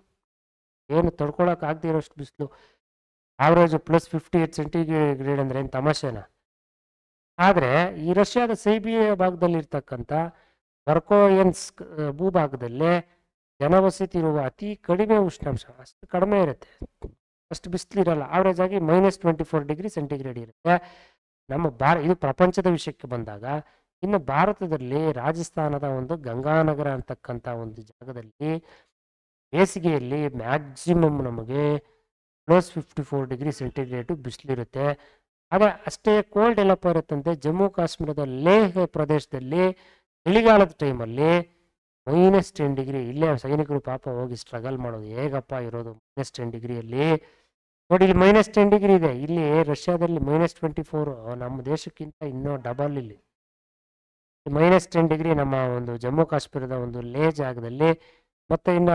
ಏನು ತಡ್ಕೊಳಕ್ಕಾಗದೇ ಇರೋಷ್ಟು ಬಿಸಿಲು. ಆವ್ರೇಜು +58 ಸೆಂಟಿಗ್ರೇಡ್ ಅಂದರೆ ಏನು ತಮಾಷೆನಾ. ಆದರೆ ಈ ರಷ್ಯಾದ ಸೈಬಿಯಾ ಭಾಗದಲ್ಲಿರ್ತಕ್ಕಂಥ ಬರ್ಕೋಯನ್ಸ್ಕ್ ಭೂಭಾಗದಲ್ಲೇ ಜನವಸತಿ ಇರುವ ಅತಿ ಕಡಿಮೆ ಉಷ್ಣಾಂಶ, ಅಷ್ಟು ಕಡಿಮೆ ಇರುತ್ತೆ, ಅಷ್ಟು ಬಿಸಿಲಿರಲ್ಲ. ಆವ್ರೇಜ್ ಆಗಿ -24 ಡಿಗ್ರಿ ಸೆಂಟಿಗ್ರೇಡ್ ಇರುತ್ತೆ. ಇದು ಪ್ರಪಂಚದ ವಿಷಯಕ್ಕೆ ಬಂದಾಗ, ಇನ್ನು ಭಾರತದಲ್ಲಿ ರಾಜಸ್ಥಾನದ ಒಂದು ಗಂಗಾನಗರ ಅಂತಕ್ಕಂಥ ಒಂದು ಜಾಗದಲ್ಲಿ ಬೇಸಿಗೆಯಲ್ಲಿ ಮ್ಯಾಕ್ಸಿಮಮ್ ನಮಗೆ +54 ಡಿಗ್ರಿ ಸೆಂಟಿಗ್ರೇಡು ಬಿಸಿಲಿರುತ್ತೆ. ಆಗ ಅಷ್ಟೇ ಕೋಲ್ಡ್ ಎಲ್ಲಪ್ಪ ಇರುತ್ತಂತೆ ಜಮ್ಮು ಕಾಶ್ಮೀರದ ಲೇಹ್ ಪ್ರದೇಶದಲ್ಲಿ ಚಳಿಗಾಲದ ಟೈಮಲ್ಲಿ -10 ಡಿಗ್ರಿ. ಇಲ್ಲೇ ಸೈನಿಕರು ಪಾಪ ಹೋಗಿ ಸ್ಟ್ರಗಲ್ ಮಾಡೋದು, ಹೇಗಪ್ಪ ಇರೋದು -10 ಡಿಗ್ರಿಯಲ್ಲಿ. ನೋಡಿ ಇಲ್ಲಿ -10 ಡಿಗ್ರಿ ಇದೆ, ಇಲ್ಲಿ ರಷ್ಯಾದಲ್ಲಿ -24. ನಮ್ಮ ದೇಶಕ್ಕಿಂತ ಇನ್ನೂ ಡಬಲ್ ಇಲ್ಲಿ -10 ಡಿಗ್ರಿ ನಮ್ಮ ಒಂದು ಜಮ್ಮು ಕಾಶ್ಮೀರದ ಒಂದು ಲೇ ಜಾಗದಲ್ಲಿ. ಮತ್ತೆ ಇನ್ನ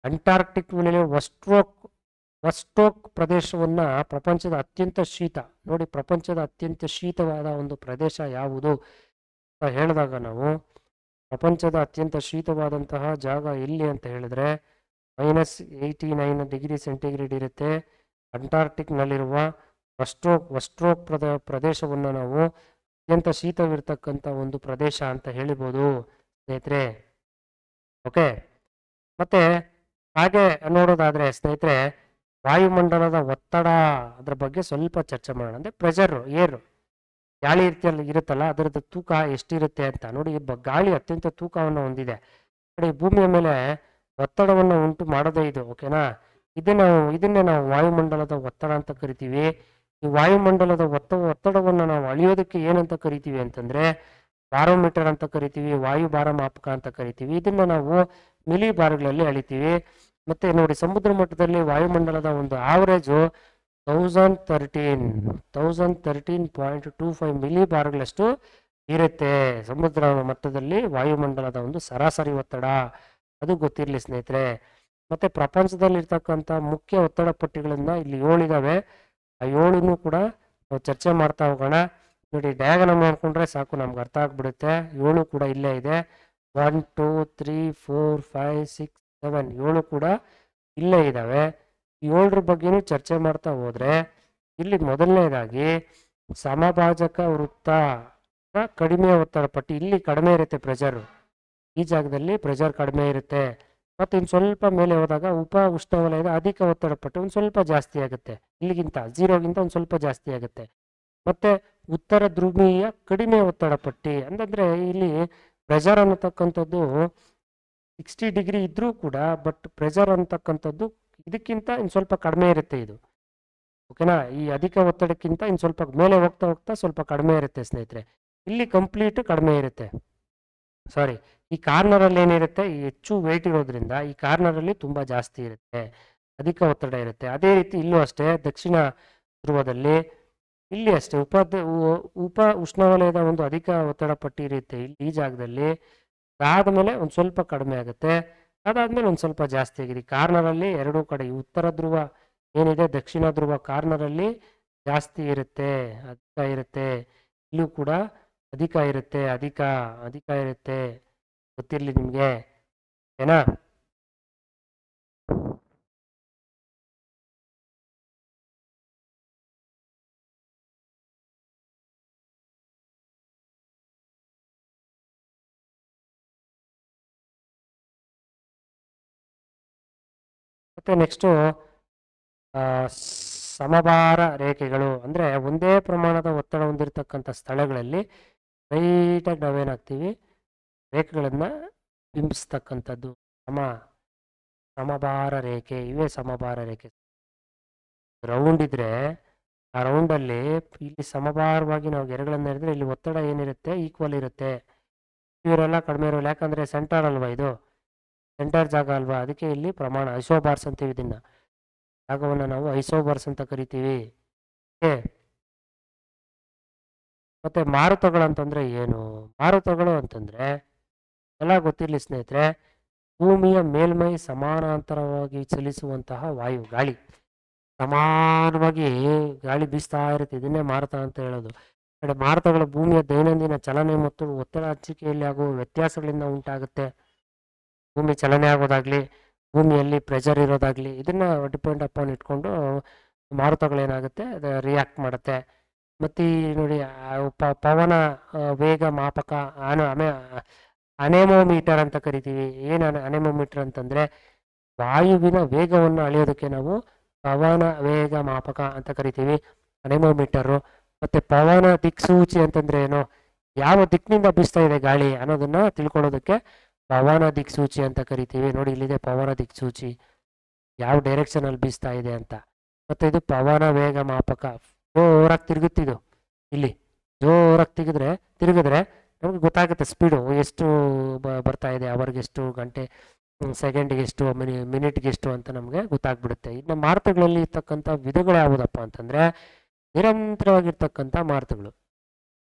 ಅಂಟಾರ್ಕ್ಟಿಕ್ ಮೇಲೆ ವಸ್ಟೋಕ್ ಪ್ರದೇಶವನ್ನ ಪ್ರಪಂಚದ ಅತ್ಯಂತ ಶೀತ, ನೋಡಿ ಪ್ರಪಂಚದ ಅತ್ಯಂತ ಶೀತವಾದ ಒಂದು ಪ್ರದೇಶ ಯಾವುದು ಅಂತ ಹೇಳಿದಾಗ ನಾವು ಪ್ರಪಂಚದ ಅತ್ಯಂತ ಶೀತವಾದಂತಹ ಜಾಗ ಎಲ್ಲಿ ಅಂತ ಹೇಳಿದ್ರೆ -89 ಡಿಗ್ರಿ ಸೆಂಟಿಗ್ರೇಡ್ ಇರುತ್ತೆ. ಅಂಟಾರ್ಕ್ಟಿಕ್ನಲ್ಲಿರುವ ವಸ್ಟ್ರೋಕ್ ಪ್ರದೇಶವನ್ನು ನಾವು ಅತ್ಯಂತ ಶೀತವಿರ್ತಕ್ಕಂಥ ಒಂದು ಪ್ರದೇಶ ಅಂತ ಹೇಳಿಬೋದು ಸ್ನೇಹಿತರೆ. ಓಕೆ, ಮತ್ತೆ ಹಾಗೆ ನೋಡೋದಾದ್ರೆ ಸ್ನೇಹಿತರೆ ವಾಯುಮಂಡಲದ ಒತ್ತಡ ಅದ್ರ ಬಗ್ಗೆ ಸ್ವಲ್ಪ ಚರ್ಚೆ ಮಾಡೋಣ. ಅಂದ್ರೆ ಪ್ರೆಷರ್, ಏರ್ ಗಾಳಿ ಇರುತ್ತಲ್ಲ ಅದರದ್ದು ತೂಕ ಎಷ್ಟಿರುತ್ತೆ ಅಂತ ನೋಡಿ. ಗಾಳಿ ಅತ್ಯಂತ ತೂಕವನ್ನು ಹೊಂದಿದೆ. ನೋಡಿ ಭೂಮಿಯ ಮೇಲೆ ಒತ್ತಡವನ್ನು ಉಂಟು ಮಾಡೋದೇ ಇದು. ಓಕೆನಾ, ಇದನ್ನೇ ನಾವು ವಾಯುಮಂಡಲದ ಒತ್ತಡ ಅಂತ ಕರಿತೀವಿ. ಈ ವಾಯುಮಂಡಲದ ಒತ್ತಡವನ್ನು ನಾವು ಅಳಿಯೋದಕ್ಕೆ ಏನಂತ ಕರಿತೀವಿ ಅಂತಂದ್ರೆ ಬಾರೋಮೀಟರ್ ಅಂತ ಕರಿತೀವಿ, ವಾಯು ಭಾರ ಮಾಪಕ ಅಂತ ಕರಿತೀವಿ. ಇದನ್ನ ನಾವು ಮಿಲಿ ಬಾರ್ಗಳಲ್ಲಿ ಅಳಿತೀವಿ. ಮತ್ತೆ ನೋಡಿ ಸಮುದ್ರ ಮಟ್ಟದಲ್ಲಿ ವಾಯುಮಂಡಲದ ಒಂದು ಆವರೇಜು 1013.25 ಮಿಲಿ ಬಾರ್ಗಳಷ್ಟು ಇರುತ್ತೆ. ಸಮುದ್ರ ಮಟ್ಟದಲ್ಲಿ ವಾಯುಮಂಡಲದ ಒಂದು ಸರಾಸರಿ ಒತ್ತಡ, ಅದು ಗೊತ್ತಿರಲಿ ಸ್ನೇಹಿತರೆ. ಮತ್ತೆ ಪ್ರಪಂಚದಲ್ಲಿರ್ತಕ್ಕಂಥ ಮುಖ್ಯ ಒತ್ತಡ ಪಟ್ಟಿಗಳನ್ನ ಇಲ್ಲಿ 7 ಇದಾವೆ. ಆ 7 ಕೂಡ ನಾವು ಚರ್ಚೆ ಮಾಡ್ತಾ ಹೋಗೋಣ. ನೋಡಿ ಡಯಾಗ್ರಾಮ್ ನೋಡ್ಕೊಂಡ್ರೆ ಸಾಕು, ನಮ್ಗೆ ಅರ್ಥ ಆಗ್ಬಿಡುತ್ತೆ. 7 ಕೂಡ ಇಲ್ಲೇ ಇದೆ. 1 2 3 4 5 6 7 7 ಕೂಡ ಇಲ್ಲೇ ಇದ್ದಾವೆ. 7ರ ಬಗ್ಗೆನೂ ಚರ್ಚೆ ಮಾಡ್ತಾ ಹೋದ್ರೆ ಇಲ್ಲಿ ಮೊದಲನೇದಾಗಿ ಸಮಭಾಜಕ ವೃತ್ತ ಕಡಿಮೆ ಒತ್ತಡ ಪಟ್ಟಿ, ಇಲ್ಲಿ ಕಡಿಮೆ ಇರುತ್ತೆ ಪ್ರೆಷರ್, ಈ ಜಾಗದಲ್ಲಿ ಪ್ರೆಷರ್ ಕಡಿಮೆ ಇರುತ್ತೆ. ಮತ್ತೆ ಇನ್ನು ಸ್ವಲ್ಪ ಮೇಲೆ ಹೋದಾಗ ಉಪ ಉಷ್ಣವಲಯದ ಅಧಿಕ ಒತ್ತಡ ಪಟ್ಟಿ ಒಂದು ಸ್ವಲ್ಪ ಜಾಸ್ತಿ ಆಗುತ್ತೆ, ಇಲ್ಲಿಗಿಂತ 0ಗಿಂತ ಒಂದು ಸ್ವಲ್ಪ ಜಾಸ್ತಿ ಆಗುತ್ತೆ. ಮತ್ತೆ ಉತ್ತರ ಧ್ರುವೀಯ ಕಡಿಮೆ ಒತ್ತಡ ಪಟ್ಟಿ ಅಂತಂದ್ರೆ ಇಲ್ಲಿ ಪ್ರೆಷರ್ ಅನ್ನತಕ್ಕಂಥದ್ದು 60 ಡಿಗ್ರಿ ಇದ್ರೂ ಕೂಡ ಬಟ್ ಪ್ರೆಷರ್ ಅಂತಕ್ಕಂಥದ್ದು ಇದಕ್ಕಿಂತ ಇನ್ನು ಸ್ವಲ್ಪ ಕಡಿಮೆ ಇರುತ್ತೆ ಇದು. ಓಕೆನಾ, ಈ ಅಧಿಕ ಒತ್ತಡಕ್ಕಿಂತ ಇನ್ನು ಸ್ವಲ್ಪ ಮೇಲೆ ಹೋಗ್ತಾ ಹೋಗ್ತಾ ಸ್ವಲ್ಪ ಕಡಿಮೆ ಇರುತ್ತೆ ಸ್ನೇಹಿತರೆ. ಇಲ್ಲಿ ಕಂಪ್ಲೀಟ್ ಕಡಿಮೆ ಇರುತ್ತೆ. ಸಾರಿ, ಈ ಕಾರ್ನರಲ್ಲಿ ಏನಿರುತ್ತೆ, ಈ ಹೆಚ್ಚು ವೇಟ್ ಇರೋದ್ರಿಂದ ಈ ಕಾರ್ನರಲ್ಲಿ ತುಂಬಾ ಜಾಸ್ತಿ ಇರುತ್ತೆ, ಅಧಿಕ ಒತ್ತಡ ಇರುತ್ತೆ. ಅದೇ ರೀತಿ ಇಲ್ಲೂ ಅಷ್ಟೇ, ದಕ್ಷಿಣ ಧ್ರುವದಲ್ಲಿ ಇಲ್ಲಿ ಅಷ್ಟೇ ಉಪ ಉಷ್ಣವಲಯದ ಒಂದು ಅಧಿಕ ಒತ್ತಡ ಪಟ್ಟಿ ಇರುತ್ತೆ ಇಲ್ಲಿ ಈ ಜಾಗದಲ್ಲಿ. ಅದಾದ್ಮೇಲೆ ಒಂದು ಸ್ವಲ್ಪ ಕಡಿಮೆ ಆಗುತ್ತೆ, ಅದಾದ್ಮೇಲೆ ಒಂದು ಸ್ವಲ್ಪ ಜಾಸ್ತಿ ಆಗಿದೆ. ಕಾರ್ನರಲ್ಲಿ ಎರಡೂ ಕಡೆ ಉತ್ತರ ಧ್ರುವ ಏನಿದೆ, ದಕ್ಷಿಣ ಧ್ರುವ ಕಾರ್ನರಲ್ಲಿ ಜಾಸ್ತಿ ಇರುತ್ತೆ, ಅಧಿಕ ಇರುತ್ತೆ. ಇಲ್ಲೂ ಕೂಡ ಅಧಿಕ ಇರುತ್ತೆ, ಅಧಿಕ ಇರುತ್ತೆ, ಗೊತ್ತಿರಲಿ ನಿಮಗೆ, ಏನಾ. ಮತ್ತೆ ನೆಕ್ಸ್ಟು ಸಮಭಾರ ರೇಖೆಗಳು ಅಂದ್ರೆ ಒಂದೇ ಪ್ರಮಾಣದ ಒತ್ತಡ ಹೊಂದಿರತಕ್ಕಂಥ ಸ್ಥಳಗಳಲ್ಲಿ ಲೈಟಾಗಿ ನಾವೇನಾಗ್ತೀವಿ ರೇಖೆಗಳನ್ನ ಬಿಂಬಿಸ್ತಕ್ಕಂಥದ್ದು ಸಮಭಾರ ರೇಖೆ. ಇವೇ ಸಮಭಾರ ರೇಖೆ. ರೌಂಡ್ ಇದ್ರೆ ಆ ರೌಂಡಲ್ಲಿ ಇಲ್ಲಿ ಸಮಭಾರವಾಗಿ ನಾವು ಗೆರೆಗಳನ್ನ ಹಿಡಿದ್ರೆ ಇಲ್ಲಿ ಒತ್ತಡ ಏನಿರುತ್ತೆ ಈಕ್ವಲ್ ಇರುತ್ತೆ. ಇವರೆಲ್ಲ ಕಡಿಮೆ ಇರೋಲ್ಲ, ಯಾಕಂದ್ರೆ ಸೆಂಟರ್ ಅಲ್ವಾ, ಇದು ಸೆಂಟರ್ ಜಾಗ ಅಲ್ವಾ, ಅದಕ್ಕೆ ಇಲ್ಲಿ ಪ್ರಮಾಣ ಐಸೋಬಾರ್ಸ್ ಅಂತೀವಿ. ಇದನ್ನ ಜಾಗವನ್ನು ನಾವು ಐಸೋಬಾರ್ಸ್ ಅಂತ ಕರಿತೀವಿ. ಮತ್ತೆ ಮಾರುತಗಳು ಅಂತಂದ್ರೆ ಏನು? ಮಾರುತಗಳು ಅಂತಂದ್ರೆ ಎಲ್ಲ ಗೊತ್ತಿರಲಿ ಸ್ನೇಹಿತರೆ, ಭೂಮಿಯ ಮೇಲ್ಮೈ ಸಮಾನಾಂತರವಾಗಿ ಚಲಿಸುವಂತಹ ವಾಯು, ಗಾಳಿ ಸಮಾನವಾಗಿ ಗಾಳಿ ಬೀಸ್ತಾ ಇರುತ್ತೆ, ಇದನ್ನೇ ಮಾರುತ ಅಂತ ಹೇಳೋದು. ಕಡೆ ಮಾರುತಗಳು ಭೂಮಿಯ ದೈನಂದಿನ ಚಲನೆ ಮತ್ತು ಒತ್ತಡ ಹಂಚಿಕೆಯಲ್ಲಿ ಆಗುವ ವ್ಯತ್ಯಾಸಗಳಿಂದ ಉಂಟಾಗುತ್ತೆ. ಭೂಮಿ ಚಲನೆ ಆಗೋದಾಗ್ಲಿ, ಭೂಮಿಯಲ್ಲಿ ಪ್ರೆಷರ್ ಇರೋದಾಗ್ಲಿ, ಇದನ್ನ ಡಿಪೆಂಡ್ ಅಪಾನ್ ಇಟ್ಕೊಂಡು ಮಾರುತಗಳೇನಾಗುತ್ತೆ ಅದು ರಿಯಾಕ್ಟ್ ಮಾಡುತ್ತೆ. ಮತ್ತು ನೋಡಿ ಪವನ ವೇಗ ಮಾಪಕ ಅನೆಮೋಮೀಟರ್ ಅಂತ ಕರಿತೀವಿ. ಏನು ಅನೆಮೋಮೀಟರ್ ಅಂತಂದ್ರೆ ವಾಯುವಿನ ವೇಗವನ್ನು ಅಳೆಯೋದಕ್ಕೆ ನಾವು ಪವನ ವೇಗ ಮಾಪಕ ಅಂತ ಕರಿತೀವಿ, ಅನೆಮೋಮೀಟರು. ಮತ್ತೆ ಪವನ ದಿಕ್ಸೂಚಿ ಅಂತಂದ್ರೆ ಏನು, ಯಾವ ದಿಕ್ಕಿನಿಂದ ಬೀಸ್ತಾ ಇದೆ ಗಾಳಿ ಅನ್ನೋದನ್ನ ತಿಳ್ಕೊಳ್ಳೋದಕ್ಕೆ ಪವನ ದಿಕ್ಸೂಚಿ ಅಂತ ಕರಿತೀವಿ. ನೋಡಿ ಇಲ್ಲಿದೆ ಪವನ ದಿಕ್ಸೂಚಿ, ಯಾವ ಡೈರೆಕ್ಷನ್ ಅಲ್ಲಿ ಬೀಸ್ತಾ ಇದೆ ಅಂತ. ಮತ್ತೆ ಇದು ಪವನ ವೇಗ ಮಾಪಕ, ಜೋರಾಗಿ ತಿರುಗುತ್ತಿದ್ದು ಇಲ್ಲಿ ಜೋರಾಗಿ ತಿರುಗಿದ್ರೆ ನಮಗೆ ಗೊತ್ತಾಗುತ್ತೆ ಸ್ಪೀಡು ಎಷ್ಟು ಬರ್ತಾ ಇದೆ, ಅವರ್ಗೆ ಎಷ್ಟು, ಗಂಟೆ ಸೆಕೆಂಡ್ಗೆ ಎಷ್ಟು, ಮಿನಿಟ್ಗೆ ಎಷ್ಟು ಅಂತ ನಮಗೆ ಗೊತ್ತಾಗ್ಬಿಡುತ್ತೆ. ಇನ್ನು ಮಾರುತಗಳಲ್ಲಿ ಇರ್ತಕ್ಕಂಥ ವಿಧಗಳು ಯಾವುದಪ್ಪ ಅಂತಂದರೆ ನಿರಂತರವಾಗಿರ್ತಕ್ಕಂಥ ಮಾರುತಗಳು.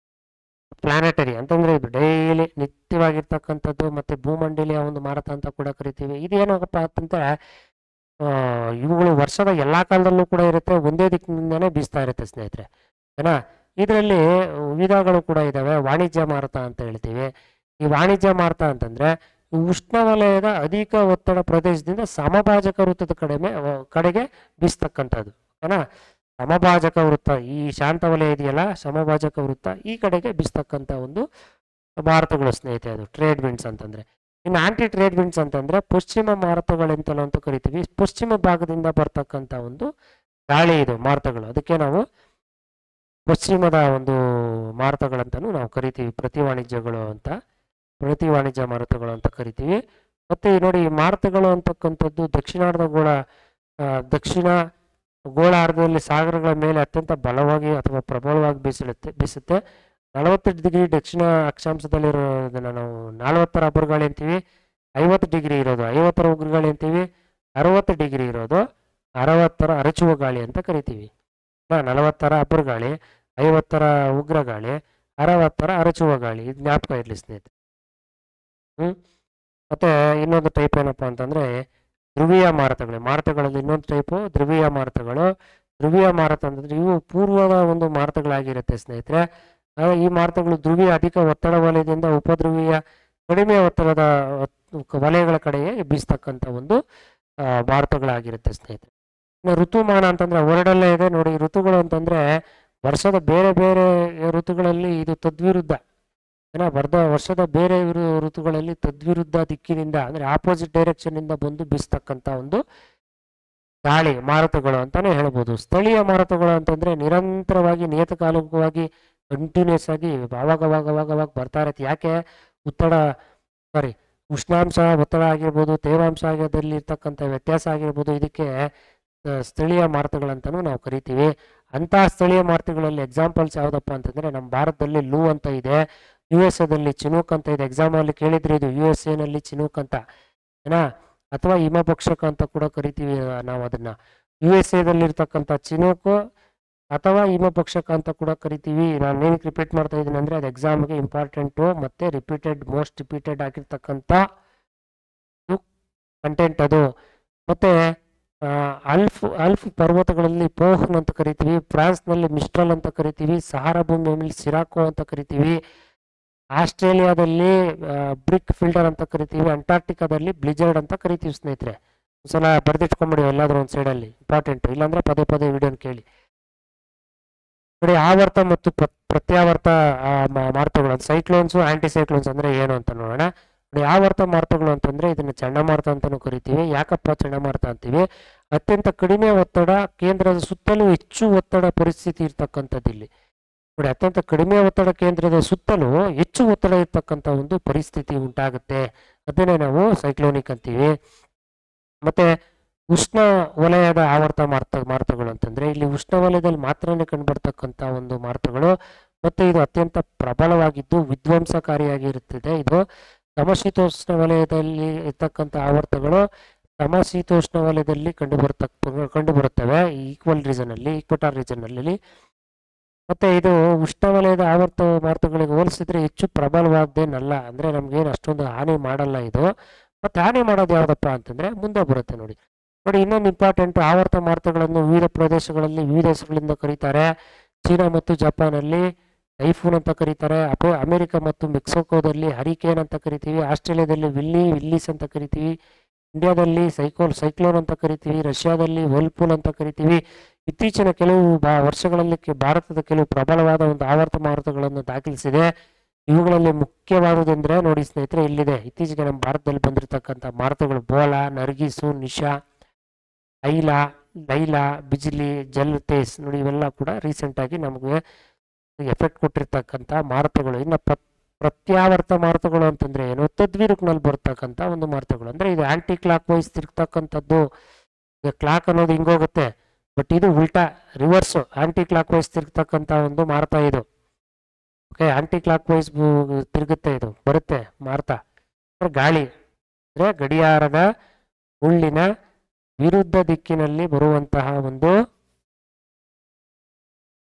ಪ್ಲಾನೆಟರಿ ಅಂತಂದರೆ ಇದು ಡೈಲಿ ನಿತ್ಯವಾಗಿರ್ತಕ್ಕಂಥದ್ದು, ಮತ್ತು ಭೂಮಂಡಲೀಯ ಒಂದು ಮಾರುತ ಅಂತ ಕೂಡ ಕರಿತೀವಿ. ಇದೇನಾಗಪ್ಪ ಅಂತಂದರೆ ಇವುಗಳು ವರ್ಷದ ಎಲ್ಲ ಕಾಲದಲ್ಲೂ ಕೂಡ ಇರುತ್ತೆ, ಒಂದೇ ದಿಕ್ಕಿನಿಂದನೇ ಬೀಸ್ತಾ ಇರುತ್ತೆ ಸ್ನೇಹಿತರೆ, ಏನ. ಇದರಲ್ಲಿ ವಿಧಗಳು ಕೂಡ ಇದ್ದಾವೆ. ವಾಣಿಜ್ಯ ಮಾರುತ ಅಂತ ಹೇಳ್ತೀವಿ. ಈ ವಾಣಿಜ್ಯ ಮಾರುತ ಅಂತಂದರೆ ಉಷ್ಣವಲಯದ ಅಧಿಕ ಒತ್ತಡ ಪ್ರದೇಶದಿಂದ ಸಮಭಾಜಕ ವೃತ್ತದ ಕಡೆಗೆ ಬೀಸ್ತಕ್ಕಂಥದ್ದು, ಏನ. ಸಮಭಾಜಕ ವೃತ್ತ, ಈ ಶಾಂತ ವಲಯ ಇದೆಯಲ್ಲ, ಸಮಭಾಜಕ ವೃತ್ತ ಈ ಕಡೆಗೆ ಬೀಸ್ತಕ್ಕಂಥ ಒಂದು ಮಾರುತಗಳು ಸ್ನೇಹಿತರೆ, ಅದು ಟ್ರೇಡ್ ವಿಂಡ್ಸ್ ಅಂತಂದರೆ. ಇನ್ನು ಆಂಟಿ ಟ್ರೇಡ್ ವಿಂಡ್ಸ್ ಅಂತಂದರೆ ಪಶ್ಚಿಮ ಮಾರುತಗಳೆಂತಲೂ ಅಂತ ಕರಿತೀವಿ. ಪಶ್ಚಿಮ ಭಾಗದಿಂದ ಬರ್ತಕ್ಕಂಥ ಒಂದು ಗಾಳಿ ಇದು ಮಾರುತಗಳು, ಅದಕ್ಕೆ ನಾವು ಪಶ್ಚಿಮದ ಒಂದು ಮಾರುತಗಳಂತಲೂ ನಾವು ಕರಿತೀವಿ. ಪ್ರತಿ ವಾಣಿಜ್ಯ ಮಾರುತಗಳು ಅಂತ ಕರಿತೀವಿ. ಮತ್ತು ನೋಡಿ, ಈ ಮಾರುತಗಳು ಅಂತಕ್ಕಂಥದ್ದು ದಕ್ಷಿಣ ಗೋಳಾರ್ಧದಲ್ಲಿ ಸಾಗರಗಳ ಮೇಲೆ ಅತ್ಯಂತ ಬಲವಾಗಿ ಅಥವಾ ಪ್ರಬಲವಾಗಿ ಬೀಸುತ್ತೆ. 40 ಡಿಗ್ರಿ ದಕ್ಷಿಣ ಅಕ್ಷಾಂಶದಲ್ಲಿರೋದನ್ನು ನಾವು 40ರ ಅಬ್ಬರಗಾಳಿ ಅಂತೀವಿ. 50 ಡಿಗ್ರಿ ಇರೋದು 50ರ ಉಗ್ರಗಾಳಿ ಅಂತೀವಿ. 60 ಡಿಗ್ರಿ ಇರೋದು 60ರ ಅರಚುವ ಗಾಳಿ ಅಂತ ಕರಿತೀವಿ. 40ರ ಅಬ್ಬರಗಾಳಿ, 50ರ ಉಗ್ರಗಾಳಿ, 60ರ ಅರಚುವ ಗಾಳಿ, ಇದು ಜ್ಞಾಪಕ ಇರಲಿ ಸ್ನೇಹಿತರೆ. ಮತ್ತು ಇನ್ನೊಂದು ಟೈಪ್ ಏನಪ್ಪ ಅಂತಂದರೆ ಧ್ರುವೀಯ ಮಾರುತಗಳಲ್ಲಿ ಇನ್ನೊಂದು ಟೈಪು ಧ್ರುವೀಯ ಮಾರುತಗಳು. ಧ್ರುವೀಯ ಮಾರುತ ಅಂತಂದರೆ ಇವು ಪೂರ್ವದ ಒಂದು ಮಾರುತಗಳಾಗಿರುತ್ತೆ ಸ್ನೇಹಿತರೆ. ಈ ಮಾರುತಗಳು ಧ್ರುವೀಯ ಅಧಿಕ ಒತ್ತಡ ವಲಯದಿಂದ ಉಪಧ್ರುವೀಯ ಕಡಿಮೆ ಒತ್ತಡದ ವಲಯಗಳ ಕಡೆಗೆ ಬೀಸ್ತಕ್ಕಂಥ ಒಂದು ಮಾರುತಗಳಾಗಿರುತ್ತೆ ಸ್ನೇಹಿತರೆ. ಇನ್ನು ಋತುಮಾನ ಅಂತಂದರೆ ಹೊರಡಲ್ಲೇ ಇದೆ ನೋಡಿ. ಋತುಗಳು ಅಂತಂದರೆ ವರ್ಷದ ಬೇರೆ ಬೇರೆ ಋತುಗಳಲ್ಲಿ ಇದು ತದ್ವಿರುದ್ಧ, ವರ್ಷದ ಬೇರೆ ಋತುಗಳಲ್ಲಿ ತದ್ವಿರುದ್ಧ ದಿಕ್ಕಿನಿಂದ ಅಂದರೆ ಆಪೋಸಿಟ್ ಡೈರೆಕ್ಷನ್ನಿಂದ ಬಂದು ಬೀಸ್ತಕ್ಕಂಥ ಒಂದು ಗಾಳಿ ಮಾರುತಗಳು ಅಂತಲೇ ಹೇಳ್ಬೋದು. ಸ್ಥಳೀಯ ಮಾರುತಗಳು ಅಂತಂದರೆ ನಿರಂತರವಾಗಿ ನಿಯತಕಾಲಿಕವಾಗಿ ಕಂಟಿನ್ಯೂಸ್ ಆಗಿ ಅವಾಗ ಬರ್ತಾ ಇರುತ್ತೆ. ಯಾಕೆ? ಉಷ್ಣಾಂಶ ಒತ್ತಡ ಆಗಿರ್ಬೋದು, ತೇವಾಂಶ ಆಗೋದ್ರಲ್ಲಿ ಇರ್ತಕ್ಕಂಥ ವ್ಯತ್ಯಾಸ ಆಗಿರ್ಬೋದು, ಇದಕ್ಕೆ ಸ್ಥಳೀಯ ಮಾರುತಗಳಂತಲೂ ನಾವು ಕರಿತೀವಿ. ಅಂತಹ ಸ್ಥಳೀಯ ಮಾರುತಗಳಲ್ಲಿ ಎಕ್ಸಾಂಪಲ್ಸ್ ಯಾವುದಪ್ಪ ಅಂತಂದರೆ ನಮ್ಮ ಭಾರತದಲ್ಲಿ ಲೂ ಅಂತ ಇದೆ, USA ಚಿನೂಕ್ ಅಂತ ಇದೆ. ಎಕ್ಸಾಮಲ್ಲಿ ಕೇಳಿದ್ರೆ ಇದು USA ಚಿನೂಕ್ ಅಂತ, ಏನಾ, ಅಥವಾ ಹಿಮಭಕ್ಷಕ ಅಂತ ಕೂಡ ಕರಿತೀವಿ ನಾವು ಅದನ್ನು. USA ಇರ್ತಕ್ಕಂಥ ಚಿನೂಕು ಅಥವಾ ಹಿಮಭಕ್ಷಕ ಅಂತ ಕೂಡ ಕರಿತೀವಿ. ನಾನು ಏನಕ್ಕೆ ರಿಪೀಟ್ ಮಾಡ್ತಾ ಇದ್ದೀನಿ ಅಂದರೆ ಅದು ಎಕ್ಸಾಮ್ಗೆ ಇಂಪಾರ್ಟೆಂಟು ಮತ್ತು ಮೋಸ್ಟ್ ರಿಪೀಟೆಡ್ ಆಗಿರ್ತಕ್ಕಂಥ ಕಂಟೆಂಟ್ ಅದು. ಮತ್ತು ಅಲ್ಫ್ ಪರ್ವತಗಳಲ್ಲಿ ಪೋಹನ್ ಅಂತ ಕರಿತೀವಿ, ಫ್ರಾನ್ಸ್ನಲ್ಲಿ ಮಿಸ್ಟ್ರಲ್ ಅಂತ ಕರಿತೀವಿ, ಸಹಾರಾ ಭೂಮಿಯಲ್ಲಿ ಸಿರಾಕೋ ಅಂತ ಕರಿತೀವಿ, ಆಸ್ಟ್ರೇಲಿಯಾದಲ್ಲಿ ಬ್ರಿಕ್ ಫಿಲ್ಟರ್ ಅಂತ ಕರಿತೀವಿ, ಅಂಟಾರ್ಟಿಕಾದಲ್ಲಿ ಬ್ಲಿಜರ್ಡ್ ಅಂತ ಕರಿತೀವಿ ಸ್ನೇಹಿತರೆ. ಒಂದ್ಸಲ ಬರೆದಿಟ್ಕೊಂಬಿಡಿ ಎಲ್ಲಾದ್ರೂ ಒಂದು ಸೈಡಲ್ಲಿ, ಇಂಪಾರ್ಟೆಂಟು. ಇಲ್ಲಾಂದರೆ ಪದೇ ವಿಡಿಯೋನ ಕೇಳಿ ನೋಡಿ. ಆವರ್ತ ಮತ್ತು ಪ್ರತ್ಯಾವರ್ತ ಮಾರುತಗಳು, ಸೈಕ್ಲೋನ್ಸು ಆಂಟಿ ಸೈಕ್ಲೋನ್ಸ್ ಅಂದರೆ ಏನು ಅಂತ ನೋಡೋಣ ನೋಡಿ. ಆವರ್ತ ಮಾರುತಗಳು ಅಂತಂದರೆ ಇದನ್ನು ಚಂಡಮಾರುತ ಅಂತಲೂ ಕರಿತೀವಿ. ಯಾಕಪ್ಪ ಚಂಡಮಾರುತ ಅಂತೀವಿ? ಅತ್ಯಂತ ಕಡಿಮೆ ಒತ್ತಡ ಕೇಂದ್ರದ ಸುತ್ತಲೂ ಹೆಚ್ಚು ಒತ್ತಡ ಪರಿಸ್ಥಿತಿ ಇರ್ತಕ್ಕಂಥದ್ದು ಇಲ್ಲಿ ನೋಡಿ. ಅತ್ಯಂತ ಕಡಿಮೆ ಒತ್ತಡ ಕೇಂದ್ರದ ಸುತ್ತಲೂ ಹೆಚ್ಚು ಒತ್ತಡ ಇರ್ತಕ್ಕಂಥ ಒಂದು ಪರಿಸ್ಥಿತಿ ಉಂಟಾಗುತ್ತೆ, ಅದನ್ನೇ ನಾವು ಸೈಕ್ಲೋನಿಕ್ ಅಂತೀವಿ. ಮತ್ತು ಉಷ್ಣ ವಲಯದ ಆವರ್ತ ಮಾರುತಗಳು ಅಂತಂದರೆ ಇಲ್ಲಿ ಉಷ್ಣ ವಲಯದಲ್ಲಿ ಮಾತ್ರನೇ ಕಂಡುಬರ್ತಕ್ಕಂಥ ಒಂದು ಮಾರುತಗಳು, ಮತ್ತು ಇದು ಅತ್ಯಂತ ಪ್ರಬಲವಾಗಿದ್ದು ವಿಧ್ವಂಸಕಾರಿಯಾಗಿ ಇರುತ್ತದೆ. ಇದು ಸಮಶೀತೋಷ್ಣ ವಲಯದಲ್ಲಿ ಇರ್ತಕ್ಕಂಥ ಆವರ್ತಗಳು ಸಮಶೀತೋಷ್ಣ ವಲಯದಲ್ಲಿ ಕಂಡುಬರುತ್ತವೆ, ಈಕ್ವಟಾರ್ ರೀಜನ್ನಲ್ಲಿ. ಮತ್ತು ಇದು ಉಷ್ಣವಲಯದ ಆವರ್ತ ಮಾರುತಗಳಿಗೆ ಹೋಲಿಸಿದ್ರೆ ಹೆಚ್ಚು ಪ್ರಬಲವಾದ್ದೇನಲ್ಲ, ಅಂದರೆ ನಮಗೇನು ಅಷ್ಟೊಂದು ಹಾನಿ ಮಾಡಲ್ಲ ಇದು. ಮತ್ತು ಹಾನಿ ಮಾಡೋದು ಯಾವುದಪ್ಪ ಅಂತಂದರೆ ಮುಂದೆ ಬರುತ್ತೆ ನೋಡಿ. ಇನ್ನೊಂದು ಇಂಪಾರ್ಟೆಂಟು, ಆವರ್ತ ಮಾರುತಗಳನ್ನು ವಿವಿಧ ಪ್ರದೇಶಗಳಲ್ಲಿ ವಿವಿಧ ಹೆಸರುಗಳಿಂದ ಕರೀತಾರೆ. ಚೀನಾ ಮತ್ತು ಜಪಾನಲ್ಲಿ ಟೈಫೂನ್ ಅಂತ ಕರೀತಾರೆ, ಅಮೆರಿಕ ಮತ್ತು ಮೆಕ್ಸಿಕೋದಲ್ಲಿ ಹರಿಕೇನ್ ಅಂತ ಕರಿತೀವಿ, ಆಸ್ಟ್ರೇಲಿಯಾದಲ್ಲಿ ವಿಲ್ಲೀಸ್ ಅಂತ ಕರಿತೀವಿ, ಇಂಡಿಯಾದಲ್ಲಿ ಸೈಕ್ಲೋನ್ ಅಂತ ಕರಿತೀವಿ, ರಷ್ಯಾದಲ್ಲಿ ವರ್ಲ್ಪೂಲ್ ಅಂತ ಕರಿತೀವಿ. ಇತ್ತೀಚಿನ ಕೆಲವು ವರ್ಷಗಳಲ್ಲಿ ಭಾರತದ ಕೆಲವು ಪ್ರಬಲವಾದ ಒಂದು ಆವರ್ತ ಮಾರುತಗಳನ್ನು ದಾಖಲಿಸಿದೆ. ಇವುಗಳಲ್ಲಿ ಮುಖ್ಯವಾದುದೆಂದರೆ ನೋಡಿ ಸ್ನೇಹಿತರೆ, ಇಲ್ಲಿದೆ ಇತ್ತೀಚೆಗೆ ನಮ್ಮ ಭಾರತದಲ್ಲಿ ಬಂದಿರತಕ್ಕಂಥ ಮಾರುತಗಳು: ಬೋಲಾ, ನರ್ಗಿಸು, ನಿಶಾ, ಲೈಲಾ, ಬಿಜ್ಲಿ, ತೇಜ್ ನೋಡಿ. ಇವೆಲ್ಲ ಕೂಡ ರೀಸೆಂಟಾಗಿ ನಮಗೆ ಎಫೆಕ್ಟ್ ಕೊಟ್ಟಿರ್ತಕ್ಕಂಥ ಮಾರುತಗಳು. ಇನ್ನು ಪ್ರತ್ಯಾವರ್ತ ಮಾರುತಗಳು ಅಂತಂದರೆ ಏನು? ತದ್ವಿರುಕ್ನಲ್ಲಿ ಬರ್ತಕ್ಕಂಥ ಒಂದು ಮಾರುತಗಳು. ಅಂದರೆ ಇದು ಆಂಟಿ ಕ್ಲಾಕ್ ವೈಸ್ ತಿರುಗ್ತಕ್ಕಂಥದ್ದು. ಈಗ ಕ್ಲಾಕ್ ಅನ್ನೋದು ಹಿಂಗೋಗುತ್ತೆ, ಬಟ್ ಇದು ಉಲ್ಟಾ ರಿವರ್ಸು ಆಂಟಿ ಕ್ಲಾಕ್ ವೈಸ್ ತಿರುಗ್ತಕ್ಕಂಥ ಒಂದು ಮಾರ್ತಾ ಇದು. ಓಕೆ, ಆಂಟಿ ಕ್ಲಾಕ್ ವೈಸ್ ತಿರುಗುತ್ತೆ, ಇದು ಬರುತ್ತೆ ಮಾರ್ತಾ. ಗಾಳಿ ಅಂದರೆ ಗಡಿಯಾರದ ಮುಳ್ಳಿನ ವಿರುದ್ಧ ದಿಕ್ಕಿನಲ್ಲಿ ಬರುವಂತಹ ಒಂದು